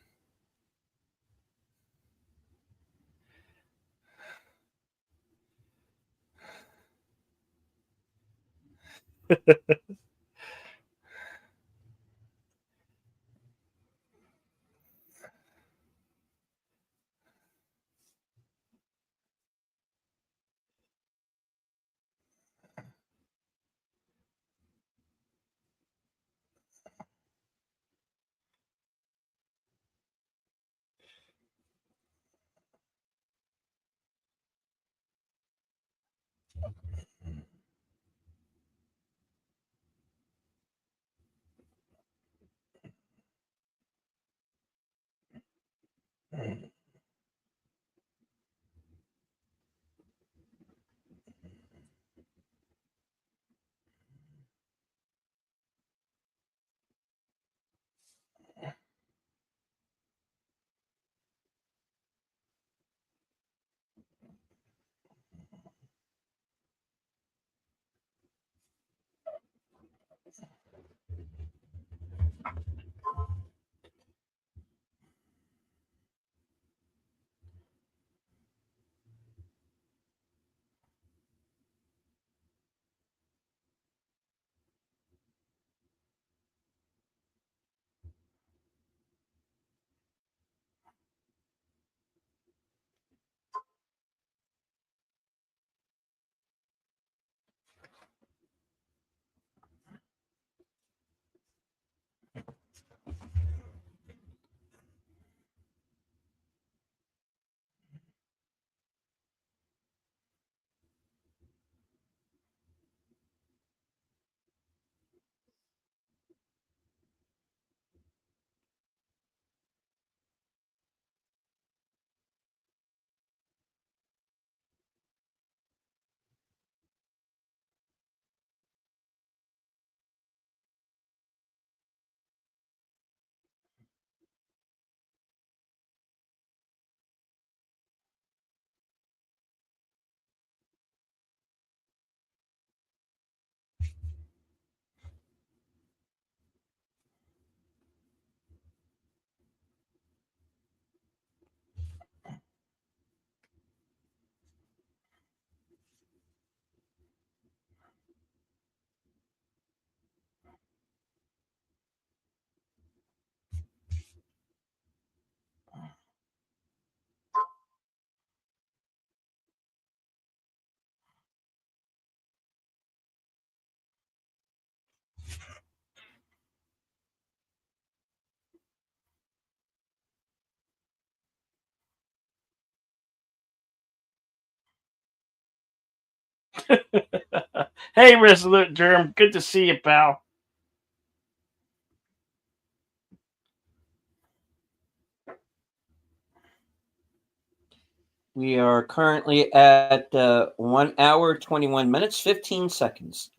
Hey, Resolute Germ, good to see you, pal. We are currently at 1 hour, 21 minutes, 15 seconds.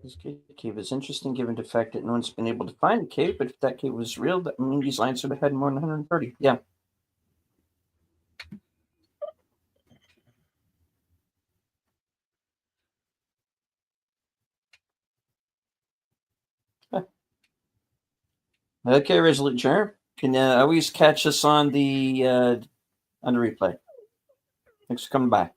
This cave is interesting given the fact that no one's been able to find the cave, but if that cave was real, that means these lines would have had more than 130. Yeah. Okay, Resolute Germ. Can always catch us on the replay. Thanks for coming by.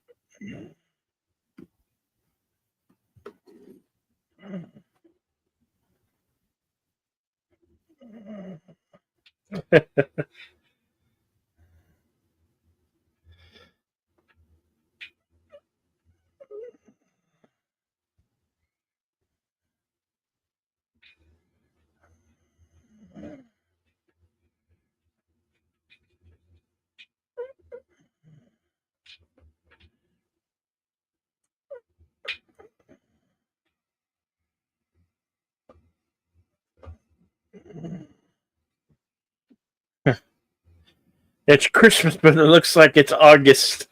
It's Christmas, but it looks like it's August.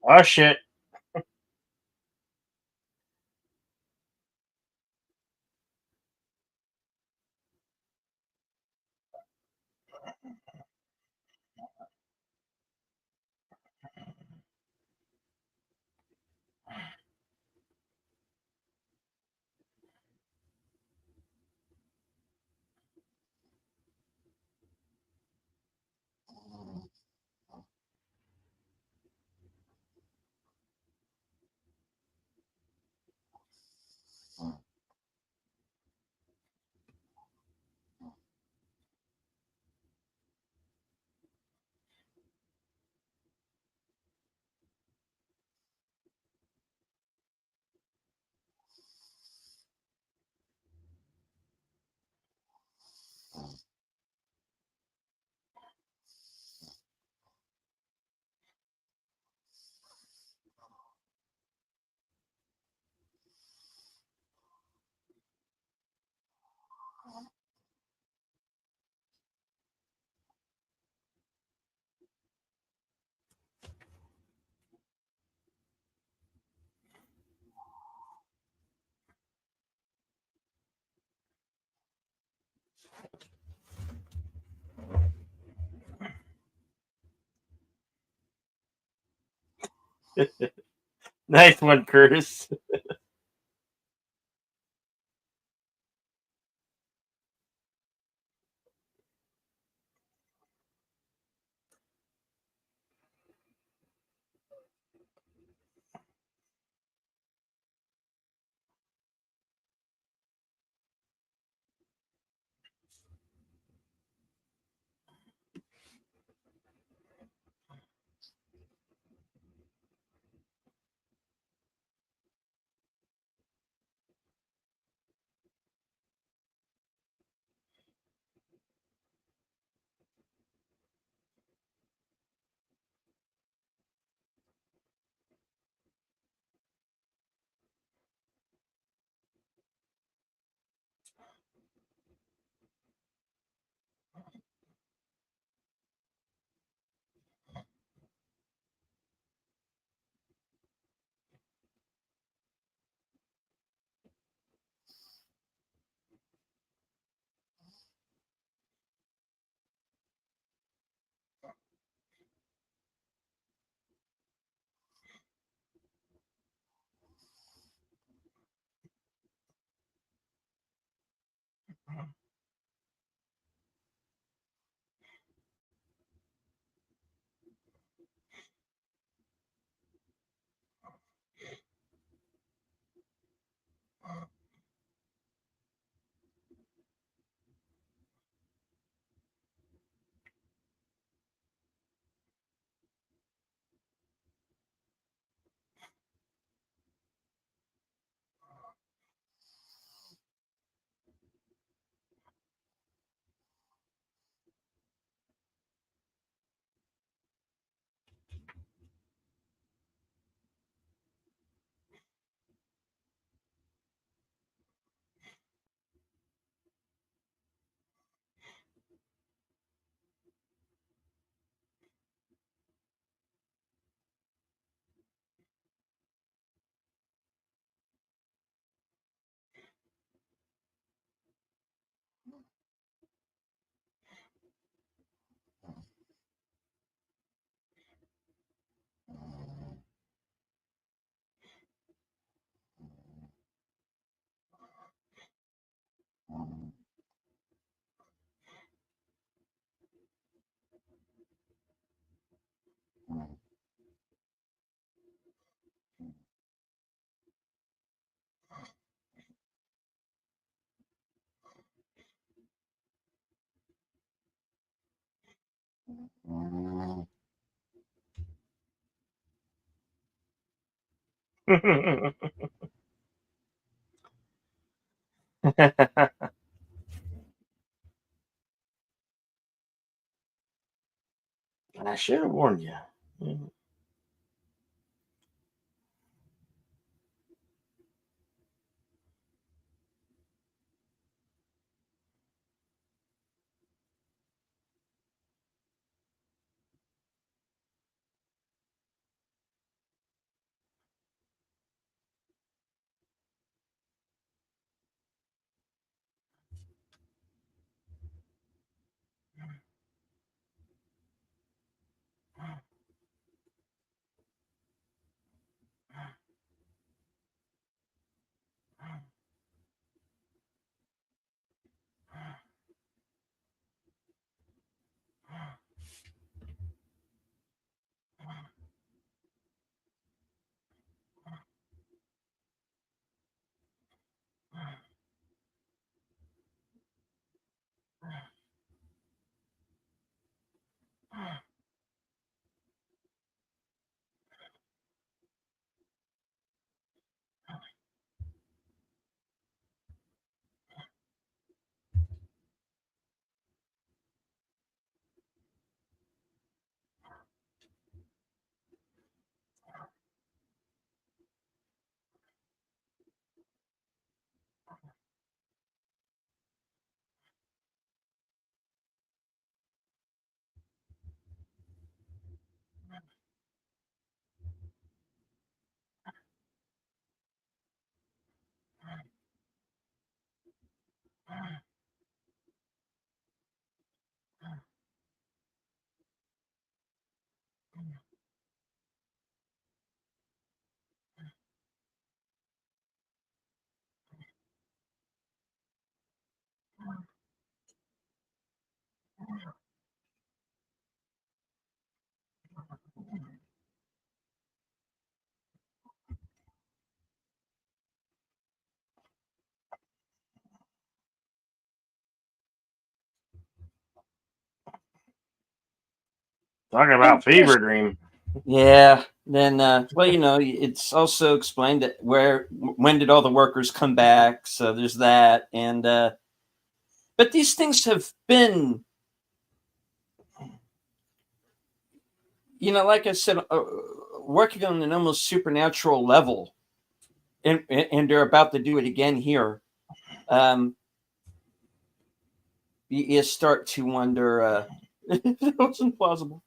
Oh shit. Nice one, Curtis. I should have warned you. Talking about fever dream. Yeah. Then, well, it's also explained that when did all the workers come back? So there's that. And, but these things have been, like I said, working on an almost supernatural level, and they're about to do it again here. You start to wonder if it wasn't plausible.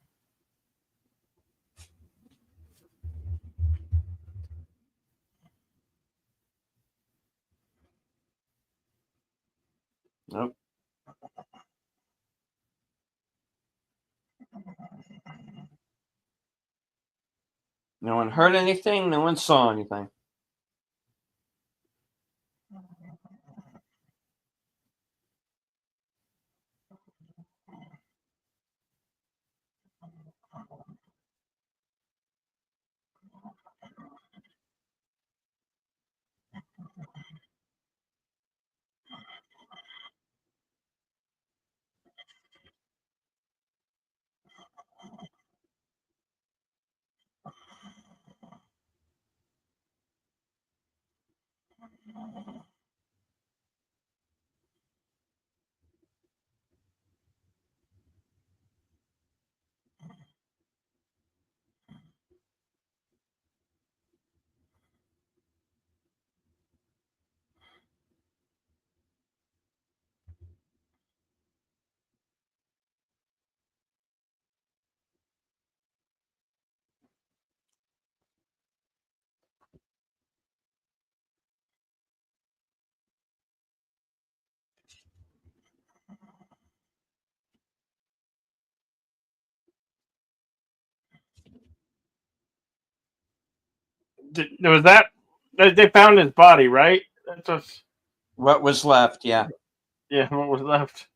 Nope. No one heard anything. No one saw anything. Was that they found his body, right? That's what was left. Yeah. Yeah, what was left.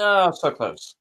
Oh, so close.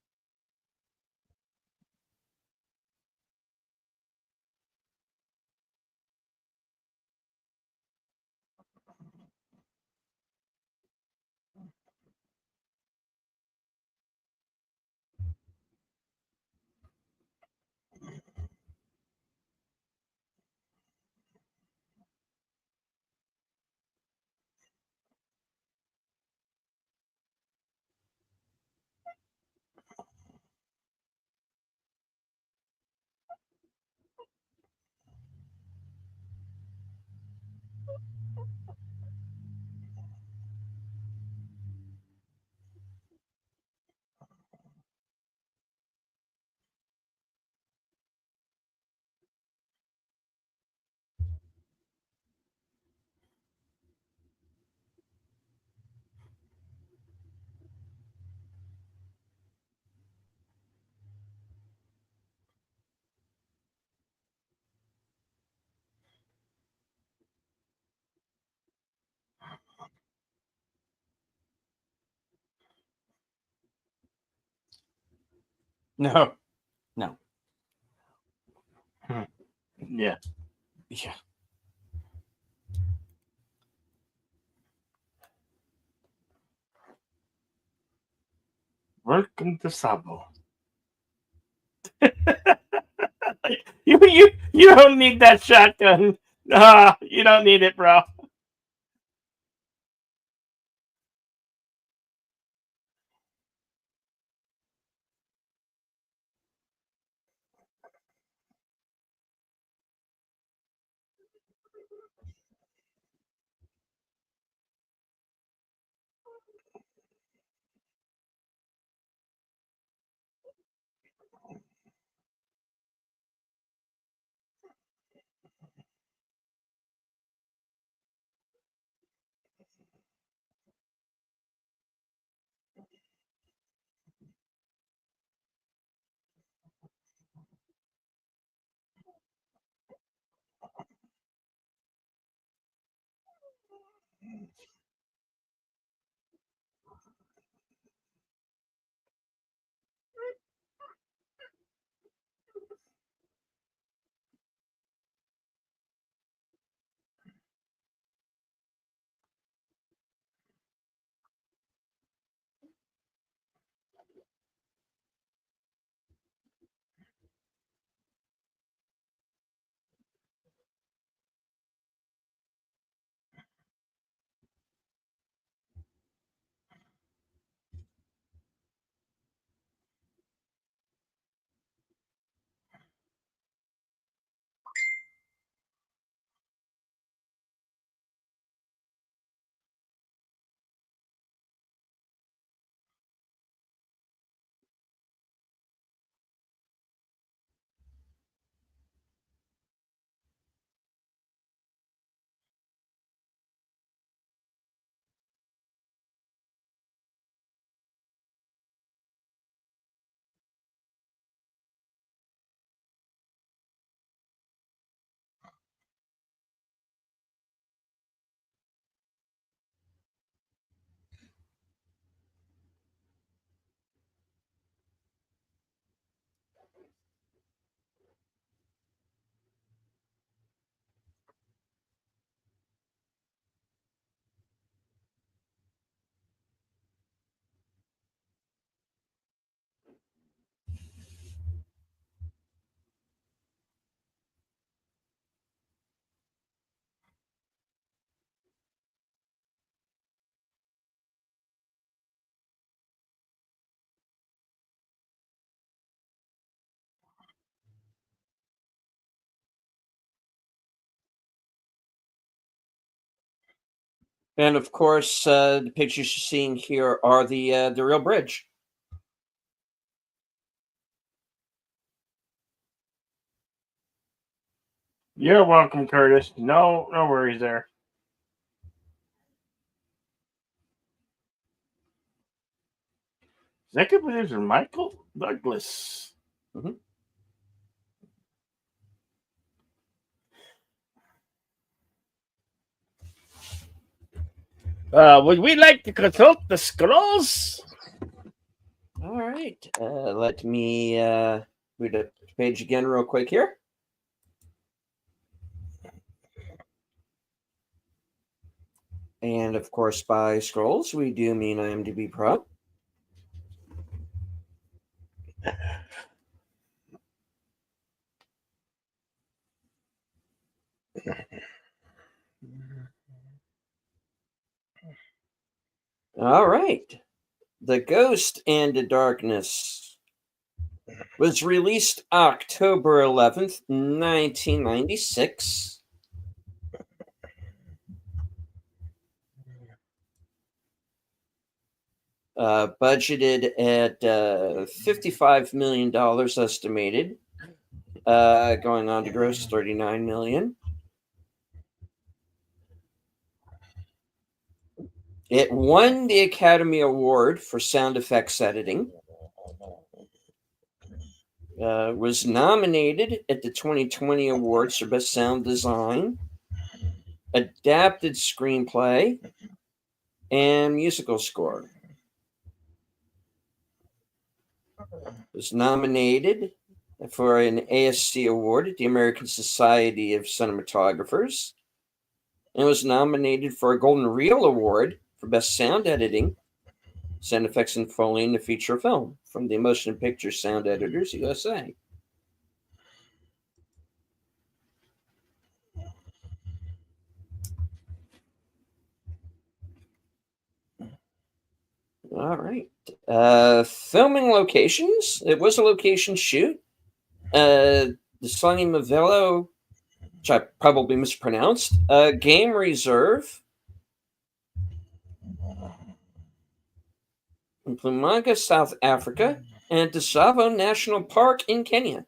No. No. Yeah. Yeah. Welcome to Sabo. You don't need that shotgun. You don't need it, bro. And of course, the pictures you're seeing here are the real bridge. You're welcome, Curtis. No worries there. Executive producer Michael Douglas. Mm-hmm. Would we like to consult the scrolls? All right. Let me read the page again real quick here. And of course, by scrolls, we do mean IMDb Pro. All right. The Ghost and the Darkness was released October 11th, 1996. Budgeted at $55 million estimated, going on to gross $39 million. It won the Academy Award for sound effects editing. Was nominated at the 2020 Awards for Best Sound Design, Adapted Screenplay, and Musical Score. Was nominated for an ASC Award at the American Society of Cinematographers, and was nominated for a Golden Reel Award for Best Sound Editing, Sound Effects and Foley in a Feature Film from the Motion Picture Sound Editors USA. All right. Filming locations. It was a location shoot. The Sunny Mavello, which I probably mispronounced, Game Reserve in Mpumalanga, South Africa, and Tsavo National Park in Kenya.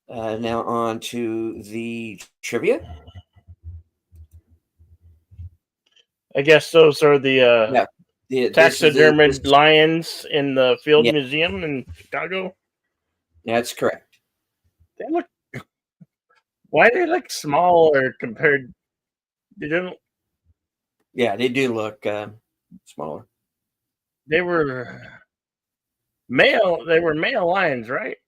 Now on to the trivia. I guess those are the taxidermied lions in the Field Museum in Chicago. That's correct. They look. Why they look smaller compared? They don't. Yeah, they do look smaller. They were male. They were male lions, right?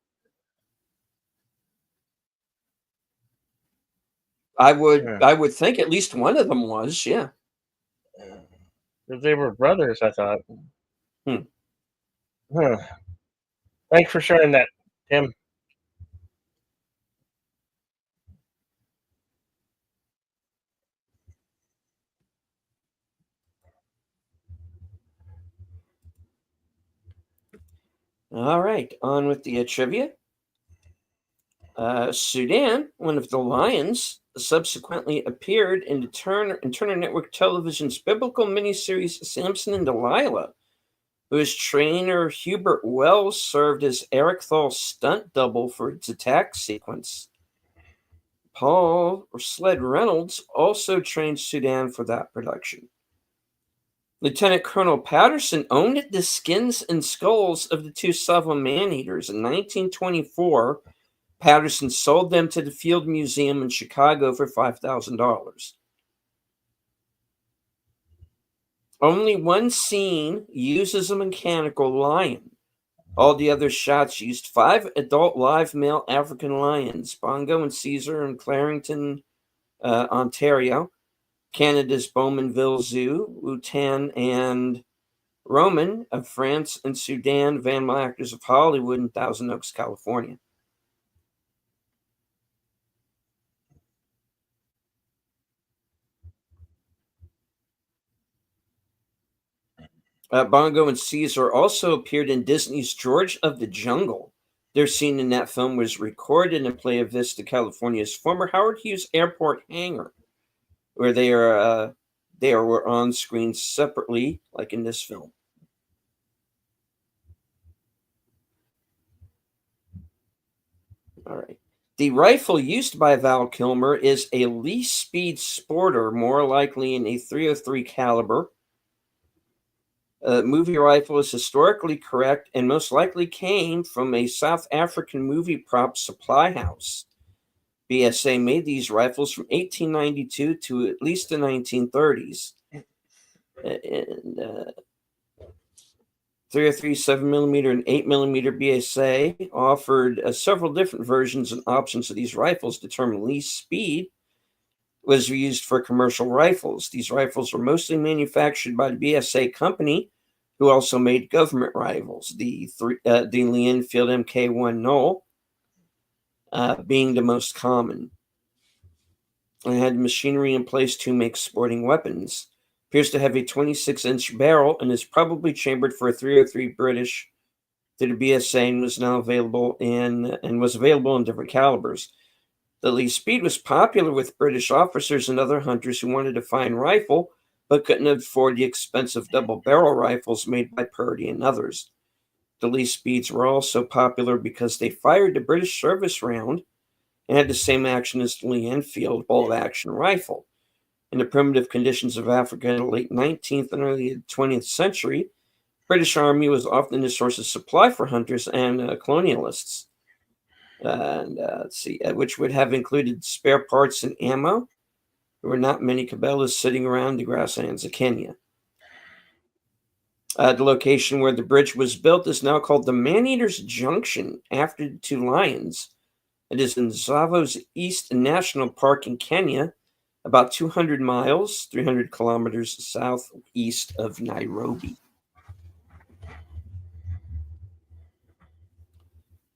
I would think at least one of them was, yeah. They were brothers, I thought. Thanks for sharing that, Tim. All right, on with the trivia. Sudan, one of the lions, subsequently appeared in Turner Network Television's biblical miniseries Samson and Delilah, whose trainer Hubert Wells served as Eric Thal's stunt double for its attack sequence. Paul Sled Reynolds also trained Sudan for that production. Lieutenant Colonel Patterson owned the skins and skulls of the two Tsavo man-eaters. In 1924, Patterson sold them to the Field Museum in Chicago for $5,000. Only one scene uses a mechanical lion. All the other shots used 5 adult live male African lions, Bongo and Caesar in Clarington, Ontario, Canada's Bowmanville Zoo, Wutan and Roman of France, and Sudan Van Actors of Hollywood in Thousand Oaks, California. Bongo and Caesar also appeared in Disney's George of the Jungle. Their scene in that film was recorded in Playa Vista, California's former Howard Hughes Airport hangar, where they were on screen separately, like in this film. All right. The rifle used by Val Kilmer is a Lee Speed Sporter, more likely in a .303 caliber. Movie rifle is historically correct and most likely came from a South African movie prop supply house. BSA made these rifles from 1892 to at least the 1930s. And 303 7mm and 8mm BSA offered several different versions and options of these rifles. Determined least speed was used for commercial rifles. These rifles were mostly manufactured by the BSA company, who also made government rifles. The Lee Enfield MK1 Knoll being the most common. It had machinery in place to make sporting weapons. Appears to have a 26-inch barrel and is probably chambered for a 303 British that the BSA was now available in and was available in different calibers. The Lee Speed was popular with British officers and other hunters who wanted a fine rifle but couldn't afford the expensive double-barrel rifles made by Purdy and others. The Lee Speeds were also popular because they fired the British service round and had the same action as the Lee Enfield bolt-action rifle. In the primitive conditions of Africa in the late 19th and early 20th century, British Army was often the source of supply for hunters and colonialists. And let's see, which would have included spare parts and ammo. There were not many Cabela's sitting around the grasslands of Kenya. The location where the bridge was built is now called the Maneater's Junction, after the two lions. It is in Tsavo's East National Park in Kenya, about 200 miles, 300 kilometers southeast of Nairobi.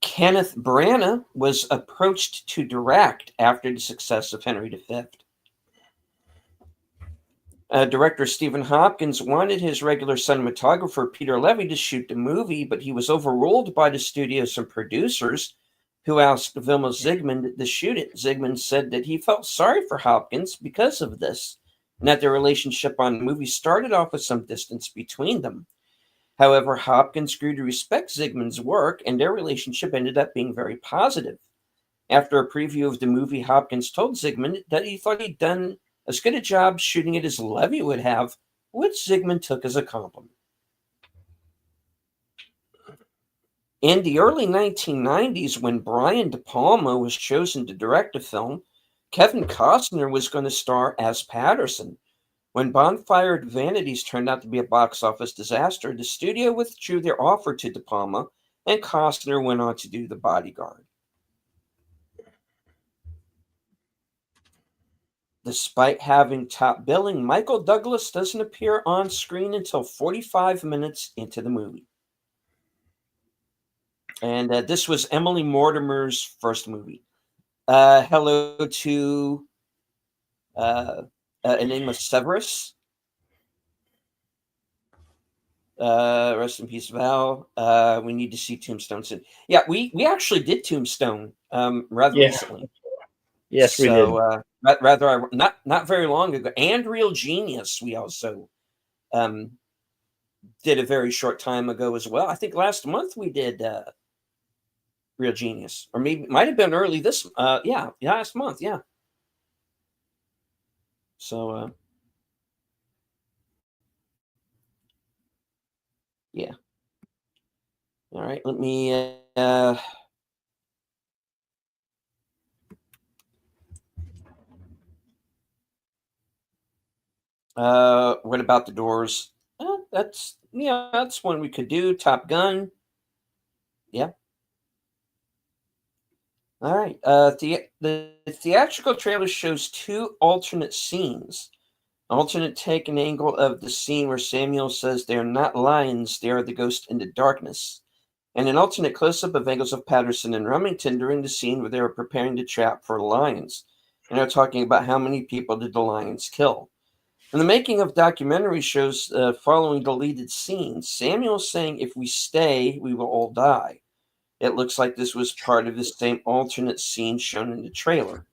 Kenneth Branagh was approached to direct after the success of Henry V. Director Stephen Hopkins wanted his regular cinematographer Peter Levy to shoot the movie, but he was overruled by the studios and producers, who asked Vilmos Zsigmond to shoot it. Zsigmond said that he felt sorry for Hopkins because of this, and that their relationship on the movie started off with some distance between them. However, Hopkins grew to respect Zsigmond's work, and their relationship ended up being very positive. After a preview of the movie, Hopkins told Zsigmond that he thought he'd done as good a job shooting it as Levy would have, which Zsigmond took as a compliment. In the early 1990s, when Brian De Palma was chosen to direct the film, Kevin Costner was going to star as Patterson. When Bonfire of Vanities turned out to be a box office disaster, the studio withdrew their offer to De Palma, and Costner went on to do The Bodyguard. Despite having top billing, Michael Douglas doesn't appear on screen until 45 minutes into the movie. And this was Emily Mortimer's first movie. Hello to Enigma Severus. Rest in peace, Val. We need to see Tombstone soon. Yeah, we actually did Tombstone rather recently. Yes, we did. Rather, not very long ago. And Real Genius, we also did a very short time ago as well. I think last month we did Real Genius, or maybe might have been early this. Last month. Yeah. So. Yeah. All right. Let me. What about The Doors? That's one we could do. Top Gun. Yeah. All right. The theatrical trailer shows two alternate scenes. Alternate take and angle of the scene where Samuel says they are not lions, they are the ghost in the darkness. And an alternate close-up of angles of Patterson and Remington during the scene where they are preparing to trap for lions. And they're talking about how many people did the lions kill. And the making of documentary shows following deleted scenes. Samuel saying, if we stay, we will all die. It looks like this was part of the same alternate scene shown in the trailer.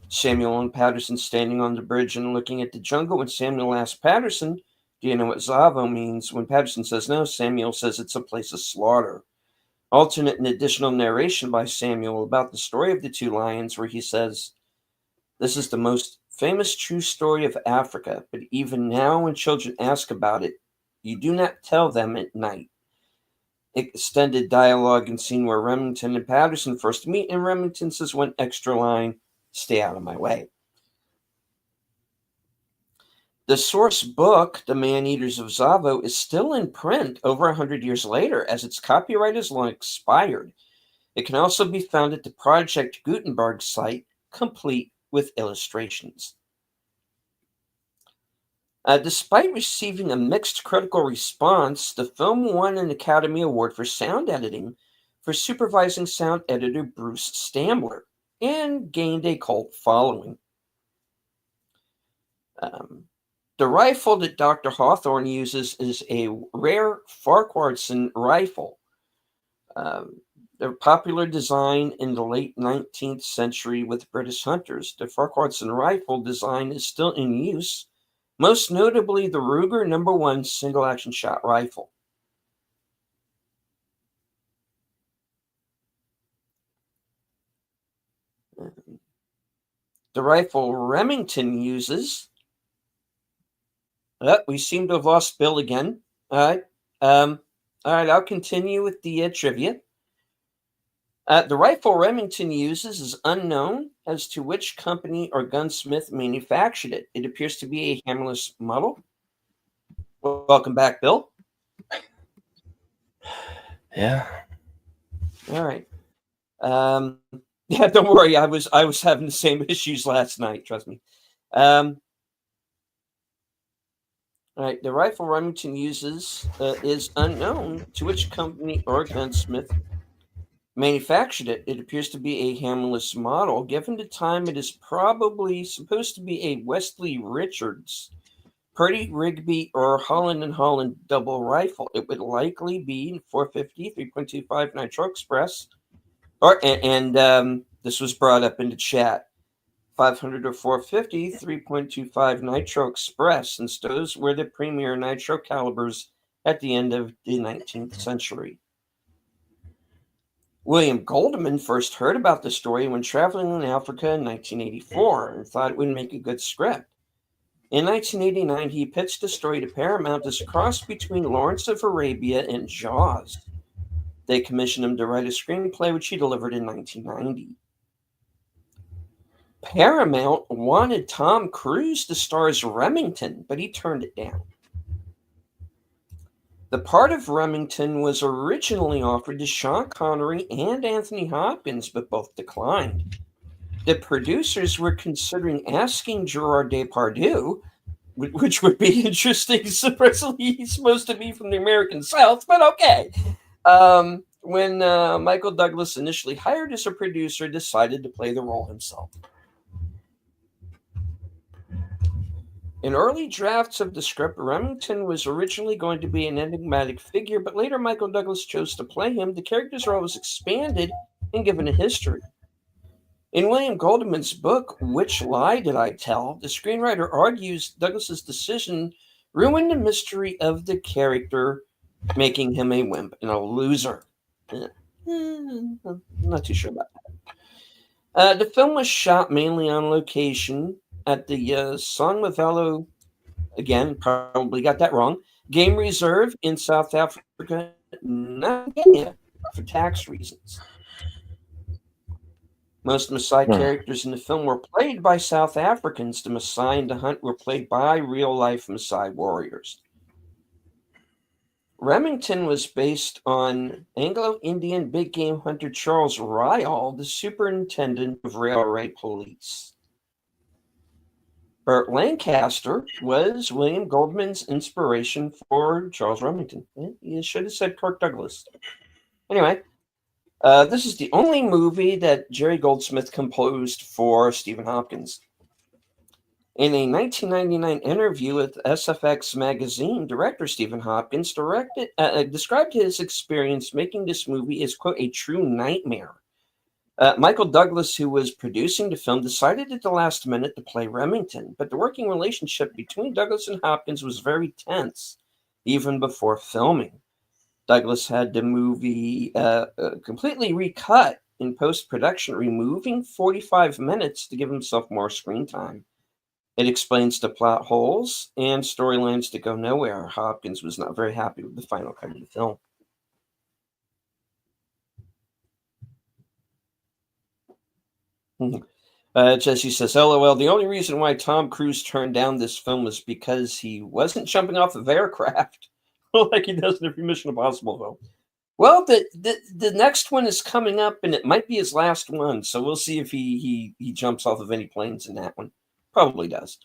Samuel and Patterson standing on the bridge and looking at the jungle. When Samuel asks Patterson, do you know what Tsavo means? When Patterson says no, Samuel says it's a place of slaughter. Alternate and additional narration by Samuel about the story of the two lions, where he says, this is the most famous true story of Africa, but even now when children ask about it, you do not tell them at night. extended dialogue and scene where Remington and Patterson first meet, and Remington says one extra line, "Stay out of my way." The source book, The Man-Eaters of Zavo, is still in print over 100 years later, as its copyright is long expired. It can also be found at the Project Gutenberg site, complete with illustrations. Despite receiving a mixed critical response, the film won an Academy Award for sound editing for supervising sound editor Bruce Stambler and gained a cult following. The rifle that Dr. Hawthorne uses is a rare Farquharson rifle. A popular design in the late 19th century with British hunters. The Farquharson rifle design is still in use, most notably the Ruger No. 1 single-action shot rifle. The rifle Remington uses... we seem to have lost Bill again. All right, I'll continue with the trivia. The rifle Remington uses is unknown as to which company or gunsmith manufactured it. It appears to be a hammerless model. Welcome back, Bill. Yeah. All right. Yeah, don't worry. I was having the same issues last night. Trust me. All right. The rifle Remington uses is unknown to which company or gunsmith manufactured it. It appears to be a hammerless model. Given the time, it is probably supposed to be a Wesley Richards, Purdy, Rigby, or Holland & Holland double rifle. It would likely be 450, 3.25 Nitro Express. And this was brought up in the chat. 500 or 450, 3.25 Nitro Express, since those were the premier nitro calibers at the end of the 19th century. William Goldman first heard about the story when traveling in Africa in 1984 and thought it would make a good script. In 1989, he pitched the story to Paramount as a cross between Lawrence of Arabia and Jaws. They commissioned him to write a screenplay, which he delivered in 1990. Paramount wanted Tom Cruise to star as Remington, but he turned it down. The part of Remington was originally offered to Sean Connery and Anthony Hopkins, but both declined. The producers were considering asking Gerard Depardieu, which would be interesting. Supposedly he's supposed to be from the American South, but okay. When Michael Douglas, initially hired as a producer, decided to play the role himself. In early drafts of the script, Remington was originally going to be an enigmatic figure, but later Michael Douglas chose to play him. The character's role was expanded and given a history. In William Goldman's book, Which Lie Did I Tell?, the screenwriter argues Douglas's decision ruined the mystery of the character, making him a wimp and a loser. I'm not too sure about that. The film was shot mainly on location at the Songmavelo, again, probably got that wrong, game reserve in South Africa, not Kenya, for tax reasons. Most Maasai characters in the film were played by South Africans. The Maasai and the Hunt were played by real-life Maasai warriors. Remington was based on Anglo-Indian big game hunter Charles Ryall, the superintendent of railway police. Burt Lancaster was William Goldman's inspiration for Charles Remington. You should have said Kirk Douglas. Anyway, this is the only movie that Jerry Goldsmith composed for Stephen Hopkins. In a 1999 interview with SFX magazine, director Stephen Hopkins described his experience making this movie as, quote, a true nightmare. Michael Douglas, who was producing the film, decided at the last minute to play Remington, but the working relationship between Douglas and Hopkins was very tense, even before filming. Douglas had the movie completely recut in post-production, removing 45 minutes to give himself more screen time. It explains the plot holes and storylines that go nowhere. Hopkins was not very happy with the final cut of the film. Jesse says, LOL, the only reason why Tom Cruise turned down this film was because he wasn't jumping off of aircraft like he does in every Mission Impossible film. Well, the next one is coming up, and it might be his last one, so we'll see if he jumps off of any planes in that one. Probably does.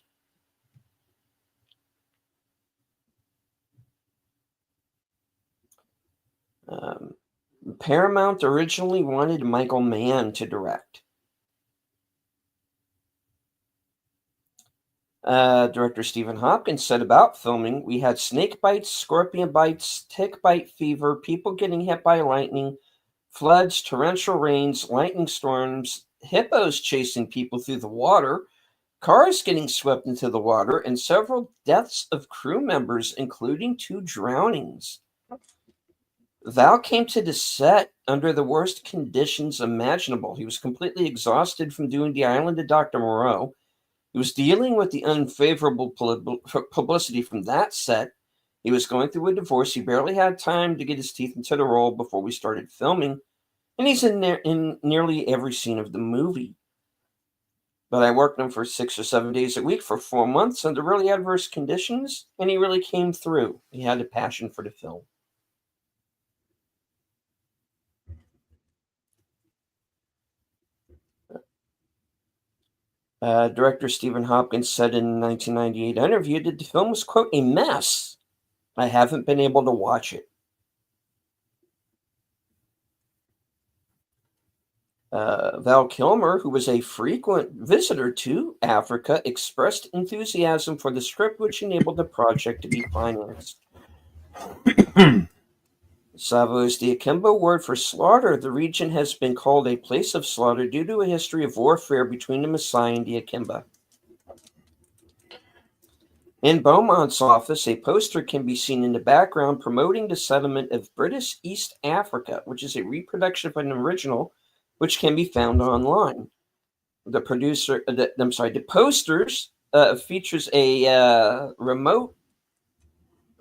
Paramount originally wanted Michael Mann to direct. Director Stephen Hopkins said about filming, we had snake bites, scorpion bites, tick bite fever, people getting hit by lightning, floods, torrential rains, lightning storms, hippos chasing people through the water, cars getting swept into the water, and several deaths of crew members, including 2 drownings. Val came to the set under the worst conditions imaginable. He was completely exhausted from doing The Island of Dr. Moreau. He was dealing with the unfavorable publicity from that set. He was going through a divorce. He barely had time to get his teeth into the role before we started filming. And he's in there in nearly every scene of the movie. But I worked him for 6 or 7 days a week for 4 months under really adverse conditions, and he really came through. He had a passion for the film. Director Stephen Hopkins said in a 1998 interview that the film was, quote, a mess. I haven't been able to watch it. Val Kilmer, who was a frequent visitor to Africa, expressed enthusiasm for the script, which enabled the project to be financed. Savo is the Akimbo word for slaughter. The region has been called a place of slaughter due to a history of warfare between the Maasai and the Akimbo. In Beaumont's office, a poster can be seen in the background promoting the settlement of British East Africa, which is a reproduction of an original, which can be found online. The posters features a remote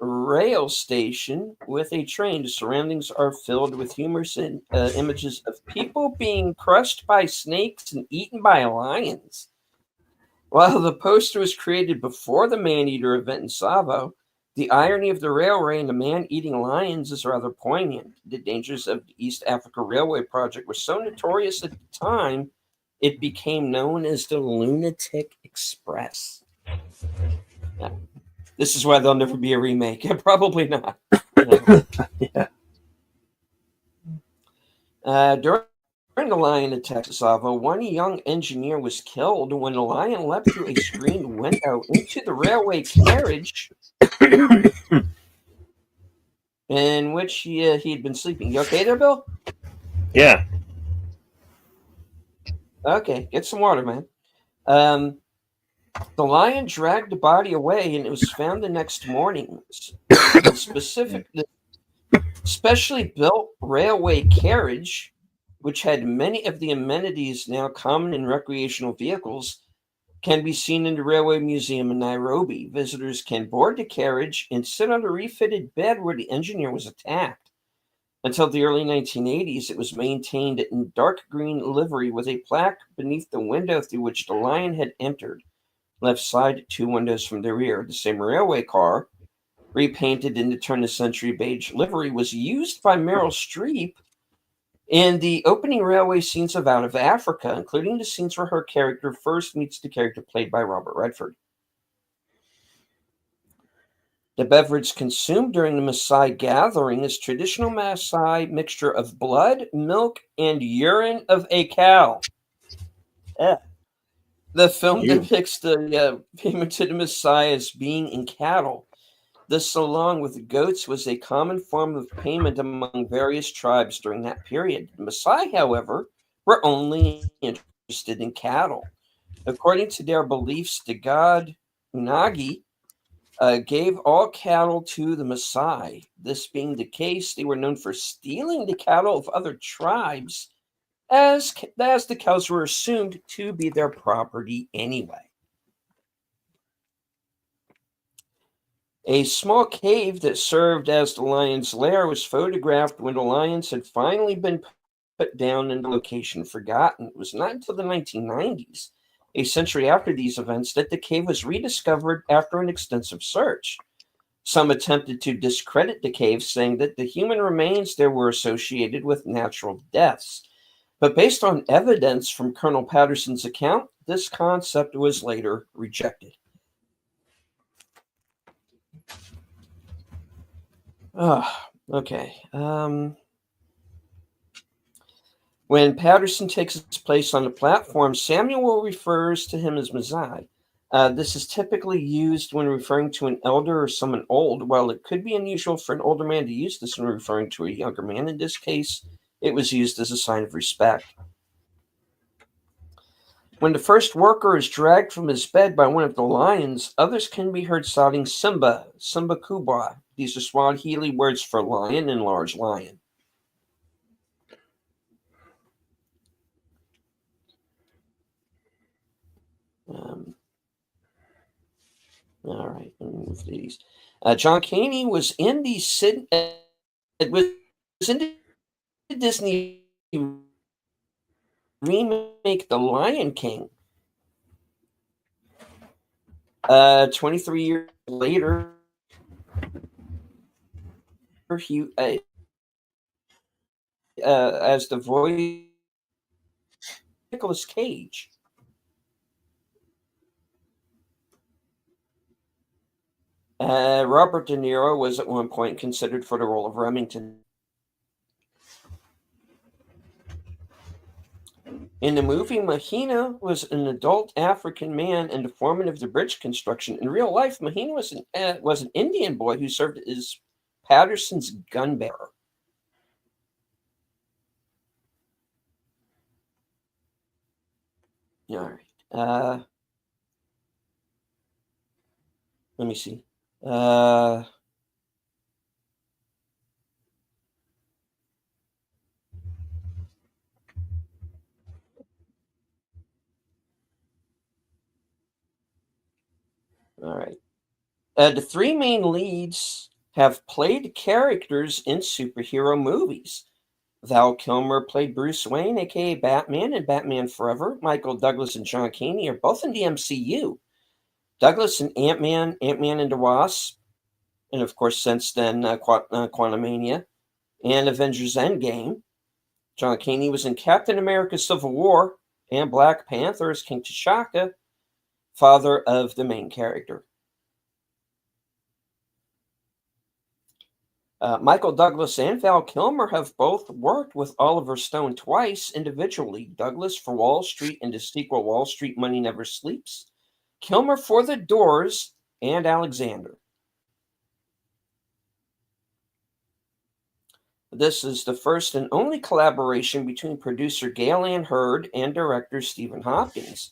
rail station with a train. The surroundings are filled with humorous images of people being crushed by snakes and eaten by lions. While the poster was created before the man-eater event in Savo, the irony of the railway and the man-eating lions is rather poignant. The dangers of the East Africa Railway project were so notorious at the time, it became known as the Lunatic Express. Yeah. This is why there'll never be a remake. Probably not. Yeah. During the lion attack at Savo, one young engineer was killed when the lion leapt through a screened window into the railway carriage in which he had been sleeping. You okay there, Bill? Yeah. Okay, get some water, man. The lion dragged the body away, and it was found the next morning. The specially built railway carriage, which had many of the amenities now common in recreational vehicles, can be seen in the Railway Museum in Nairobi. Visitors can board the carriage and sit on a refitted bed where the engineer was attacked. Until the early 1980s, it was maintained in dark green livery with a plaque beneath the window through which the lion had entered. Left side, 2 windows from the rear. The same railway car, repainted in the turn-of-the-century beige livery, was used by Meryl Streep in the opening railway scenes of Out of Africa, including the scenes where her character first meets the character played by Robert Redford. The beverage consumed during the Maasai gathering is traditional Maasai mixture of blood, milk, and urine of a cow. The film depicts the payment to the Maasai as being in cattle. This, along with goats, was a common form of payment among various tribes during that period. The Maasai, however, were only interested in cattle. According to their beliefs, the god Unagi gave all cattle to the Maasai. This being the case, they were known for stealing the cattle of other tribes, as the cows were assumed to be their property anyway. A small cave that served as the lion's lair was photographed when the lions had finally been put down and the location forgotten. It was not until the 1990s, a century after these events, that the cave was rediscovered after an extensive search. Some attempted to discredit the cave, saying that the human remains there were associated with natural deaths. But based on evidence from Colonel Patterson's account, this concept was later rejected. Okay. When Patterson takes his place on the platform, Samuel refers to him as Mazai. This is typically used when referring to an elder or someone old. While it could be unusual for an older man to use this when referring to a younger man, in this case, it was used as a sign of respect. When the first worker is dragged from his bed by one of the lions, others can be heard shouting Simba, Simba Kubwa. These are Swahili words for lion and large lion. All right, let me move these. John Caney was in the Disney remake The Lion King. 23 years later, he as the voice of Nicolas Cage. Robert De Niro was at one point considered for the role of Remington. In the movie, Mahina was an adult African man and the foreman of the bridge construction. In real life, Mahina was an Indian boy who served as Patterson's gun bearer. All right. Let me see. All right. The three main leads have played characters in superhero movies. Val Kilmer played Bruce Wayne, aka Batman, in Batman Forever. Michael Douglas and John Caney are both in the MCU. Douglas in Ant-Man, Ant-Man and the Wasp, and of course since then Quantumania, and Avengers Endgame. John Caney was in Captain America Civil War and Black Panther as King T'Chaka, father of the main character. Michael Douglas and Val Kilmer have both worked with Oliver Stone twice individually. Douglas for Wall Street and the sequel Wall Street Money Never Sleeps. Kilmer for The Doors and Alexander. This is the first and only collaboration between producer Gail Ann Hurd and director Stephen Hopkins.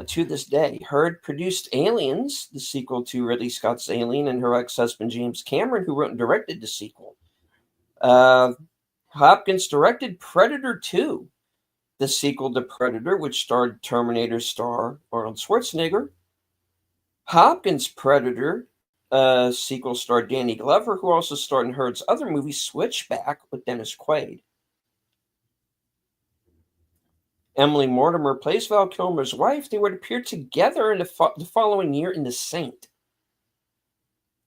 To this day, Hurd produced Aliens, the sequel to Ridley Scott's Alien, and her ex-husband James Cameron, who wrote and directed the sequel. Hopkins directed Predator 2, the sequel to Predator, which starred Terminator star Arnold Schwarzenegger. Hopkins' Predator sequel starred Danny Glover, who also starred in Hurd's other movie Switchback with Dennis Quaid. Emily Mortimer plays Val Kilmer's wife. They would appear together in the following year in The Saint.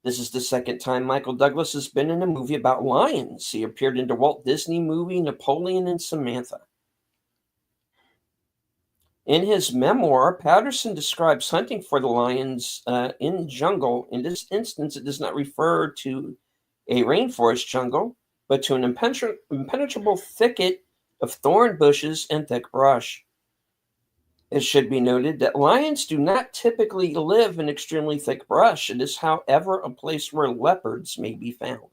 This is the second time Michael Douglas has been in a movie about lions. He appeared in the Walt Disney movie Napoleon and Samantha. In his memoir, Patterson describes hunting for the lions in the jungle. In this instance, it does not refer to a rainforest jungle, but to an impenetrable thicket of thorn bushes and thick brush. It should be noted that lions do not typically live in extremely thick brush. It is, however, a place where leopards may be found.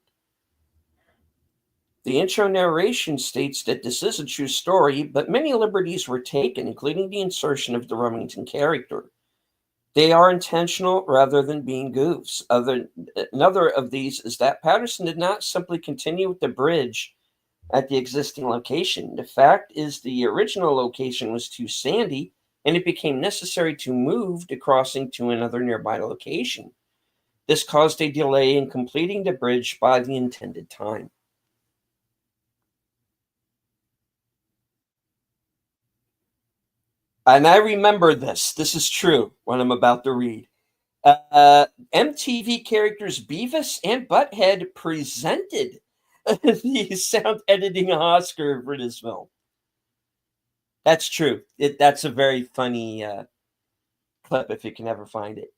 The intro narration states that this is a true story, but many liberties were taken, including the insertion of the Remington character. They are intentional rather than being goofs. Another of these is that Patterson did not simply continue with the bridge at the existing location. The fact is the original location was too sandy, and it became necessary to move the crossing to another nearby location. This caused a delay in completing the bridge by the intended time. And I remember this. This is true, what I'm about to read. MTV characters Beavis and Butthead presented the sound editing Oscar for this film. That's true. That's a very funny clip if you can ever find it.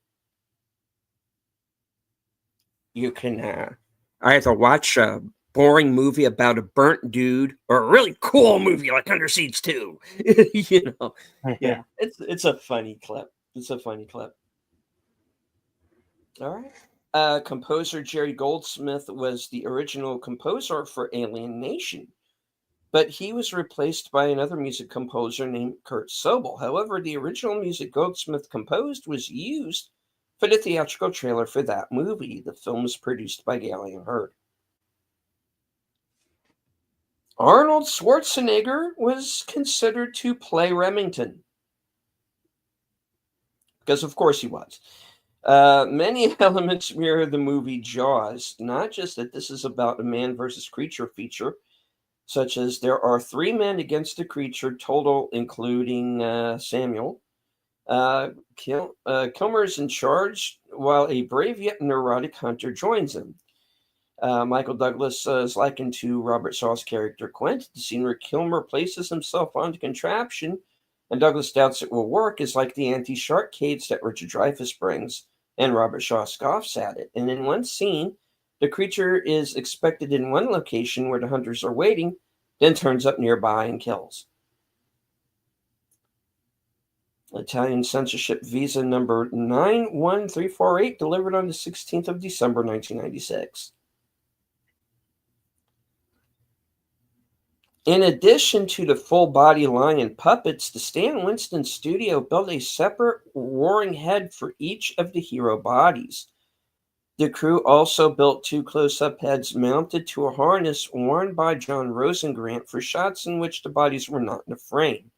You can. I have to watch a boring movie about a burnt dude, or a really cool movie like Under Siege 2. You know, yeah, it's a funny clip. It's a funny clip. All right. Composer Jerry Goldsmith was the original composer for Alien Nation, but he was replaced by another music composer named Kurt Sobel. However, the original music Goldsmith composed was used for the theatrical trailer for that movie. The film was produced by Gallion Hurd. Arnold Schwarzenegger was considered to play Remington, because of course he was. Many elements mirror the movie Jaws, not just that this is about a man versus creature feature, such as there are 3 men against a creature total, including Samuel. Kilmer is in charge, while a brave yet neurotic hunter joins him. Michael Douglas is likened to Robert Shaw's character Quint. The scene where Kilmer places himself on the contraption and Douglas doubts it will work is like the anti-shark cage that Richard Dreyfuss brings, and Robert Shaw scoffs at it. And in one scene, the creature is expected in one location where the hunters are waiting, then turns up nearby and kills. Italian censorship visa number 91348, delivered on the 16th of December, 1996. In addition to the full-body lion puppets, the Stan Winston studio built a separate roaring head for each of the hero bodies. The crew also built 2 close-up heads mounted to a harness worn by John Rosengrant for shots in which the bodies were not in the frame.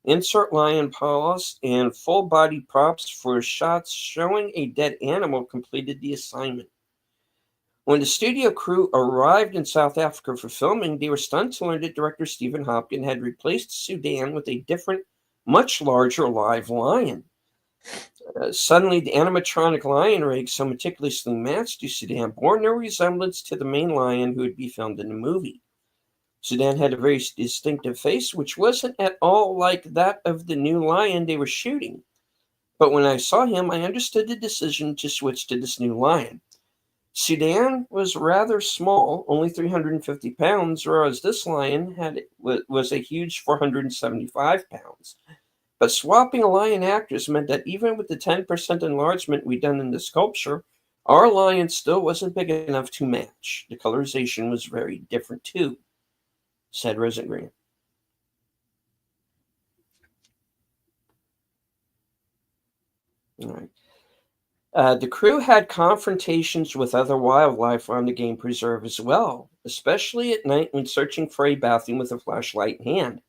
Insert lion paws and full-body props for shots showing a dead animal completed the assignment. When the studio crew arrived in South Africa for filming, they were stunned to learn that director Stephen Hopkins had replaced Sudan with a different, much larger live lion. Suddenly, the animatronic lion rig so meticulously matched to Sudan bore no resemblance to the main lion who would be filmed in the movie. Sudan had a very distinctive face, which wasn't at all like that of the new lion they were shooting. But when I saw him, I understood the decision to switch to this new lion. Sudan was rather small, only 350 pounds, whereas this lion was a huge 475 pounds. But swapping a lion actress meant that even with the 10% enlargement we'd done in the sculpture, our lion still wasn't big enough to match. The colorization was very different too, said Rosengrant. All right. The crew had confrontations with other wildlife on the game preserve as well, especially at night when searching for a bathroom with a flashlight in hand.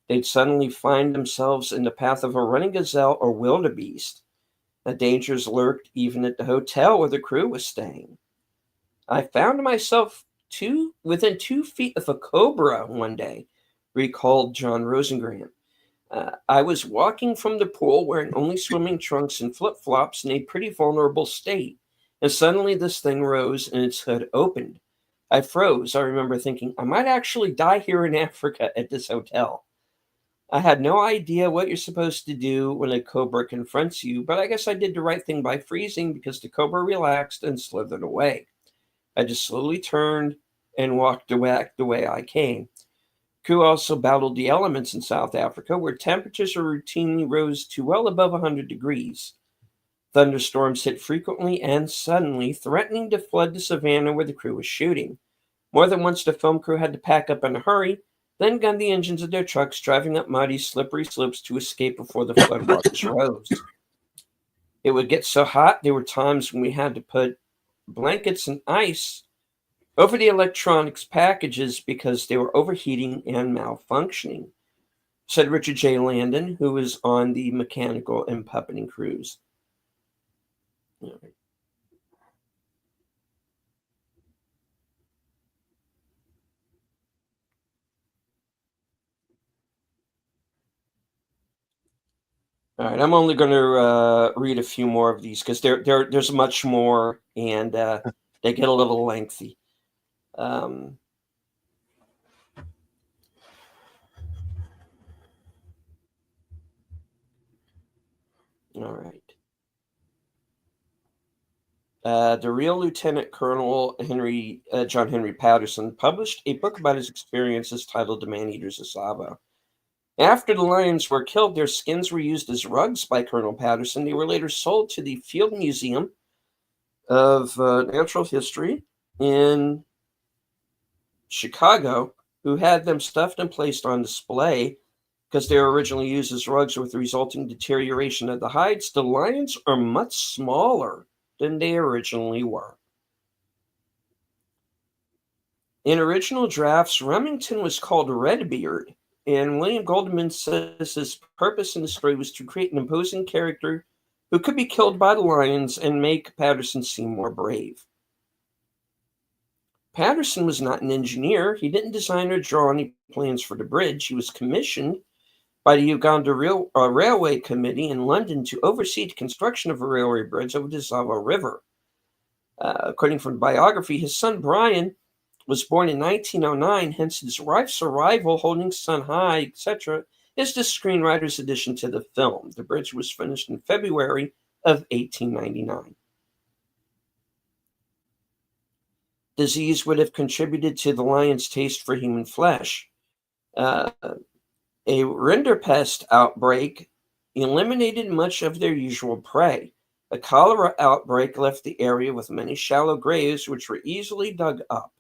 They'd suddenly find themselves in the path of a running gazelle or wildebeest. The dangers lurked even at the hotel where the crew was staying. I found myself within 2 feet of a cobra one day, recalled John Rosengrant. I was walking from the pool wearing only swimming trunks and flip-flops in a pretty vulnerable state, and suddenly this thing rose and its hood opened. I froze. I remember thinking, I might actually die here in Africa at this hotel. I had no idea what you're supposed to do when a cobra confronts you, but I guess I did the right thing by freezing because the cobra relaxed and slithered away. I just slowly turned and walked back the way I came. Crew also battled the elements in South Africa, where temperatures routinely rose to well above 100 degrees. Thunderstorms hit frequently and suddenly, threatening to flood the savannah where the crew was shooting. More than once, the film crew had to pack up in a hurry, then gun the engines of their trucks, driving up muddy, slippery slopes to escape before the floodwaters rose. It would get so hot, there were times when we had to put blankets and ice over the electronics packages because they were overheating and malfunctioning, said Richard J. Landon, who was on the mechanical and puppeting crews. All right. All right, I'm only going to read a few more of these because there's much more, and they get a little lengthy. All right. The real Lieutenant Colonel John Henry Patterson published a book about his experiences titled The Man-Eaters of Savo. After the lions were killed, their skins were used as rugs by Colonel Patterson. They were later sold to the Field Museum of Natural History in Chicago, who had them stuffed and placed on display because they were originally used as rugs with the resulting deterioration of the hides. The lions are much smaller than they originally were. In original drafts, Remington was called Redbeard, and William Goldman says his purpose in the story was to create an imposing character who could be killed by the lions and make Patterson seem more brave. Patterson was not an engineer. He didn't design or draw any plans for the bridge. He was commissioned by the Uganda Railway Committee in London to oversee the construction of a railway bridge over the Savo River. According to the biography, his son Brian was born in 1909, hence his wife's arrival, holding son high, etc., is the screenwriter's addition to the film. The bridge was finished in February of 1899. Disease would have contributed to the lion's taste for human flesh. A rinderpest outbreak eliminated much of their usual prey. A cholera outbreak left the area with many shallow graves, which were easily dug up.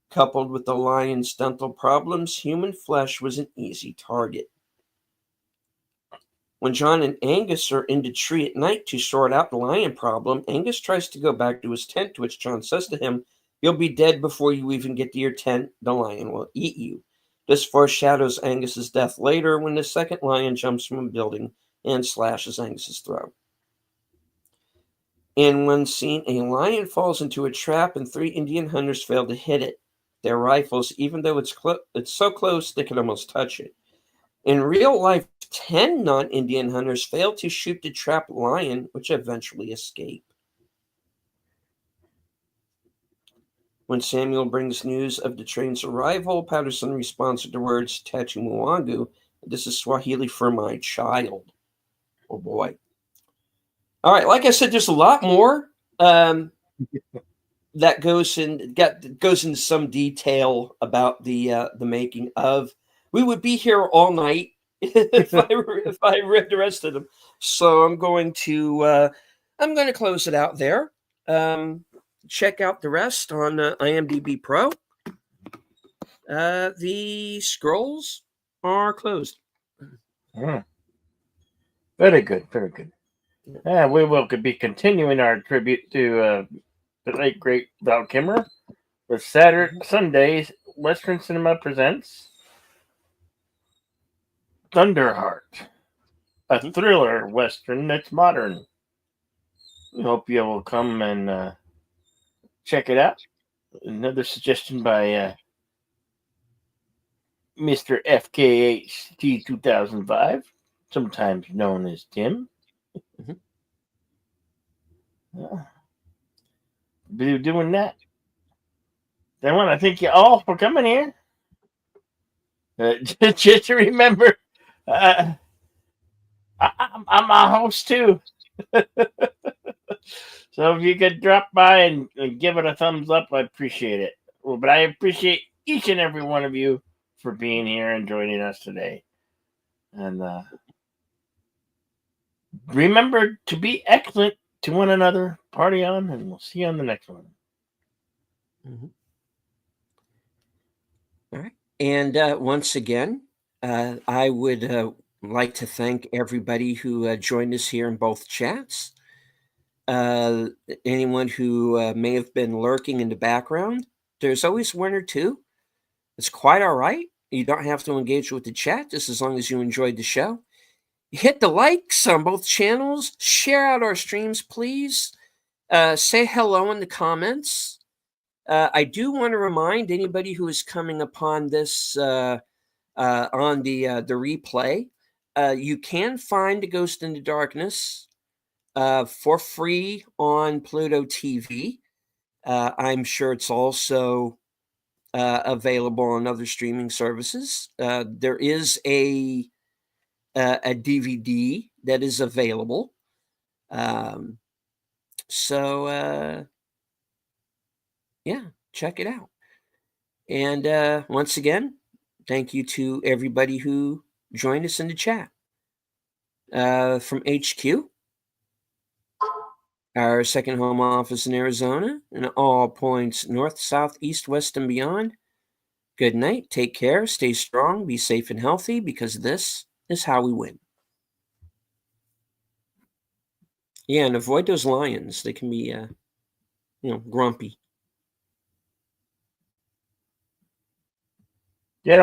Coupled with the lion's dental problems, human flesh was an easy target. When John and Angus are in the tree at night to sort out the lion problem, Angus tries to go back to his tent, to which John says to him, "You'll be dead before you even get to your tent. The lion will eat you." This foreshadows Angus's death later when the second lion jumps from a building and slashes Angus's throat. In one scene, a lion falls into a trap and 3 Indian hunters fail to hit it. Their rifles, even though it's so close they can almost touch it. In real life, 10 non-Indian hunters failed to shoot the trapped lion, which eventually escaped. When Samuel brings news of the train's arrival, Patterson responds with the words "Tatu Mwangu." This is Swahili for "my child." Oh boy. All right, like I said, there's a lot more. That goes into some detail about the making of. We would be here all night if I read the rest of them. So I'm going to close it out there. Check out the rest on IMDb Pro. The scrolls are closed. Very good, very good. We will be continuing our tribute to the late great Val Kilmer with Sundays Western Cinema presents Thunderheart, a thriller western that's modern. We hope you will come and check it out. Another suggestion by Mr. FKHT 2005, sometimes known as Tim. Be doing that. I want to thank you all for coming here. Just to remember, I'm a host too. So if you could drop by and give it a thumbs up, I appreciate it. But I appreciate each and every one of you for being here and joining us today. And remember to be excellent to one another. Party on, and we'll see you on the next one. All right. And once again, I would like to thank everybody who joined us here in both chats. Anyone who may have been lurking in the background, there's always one or two. It's quite all right. You don't have to engage with the chat just as long as you enjoyed the show. Hit the likes on both channels. Share out our streams, please. Say hello in the comments. I do want to remind anybody who is coming upon this on the replay, you can find Ghost in the Darkness for free on Pluto TV. I'm sure it's also available on other streaming services. There is a DVD that is available. So yeah, check it out. And once again, thank you to everybody who joined us in the chat. From HQ, our second home office in Arizona, and all points north, south, east, west, and beyond. Good night. Take care. Stay strong. Be safe and healthy, because this is how we win. Yeah, and avoid those lions. They can be, grumpy. Yeah.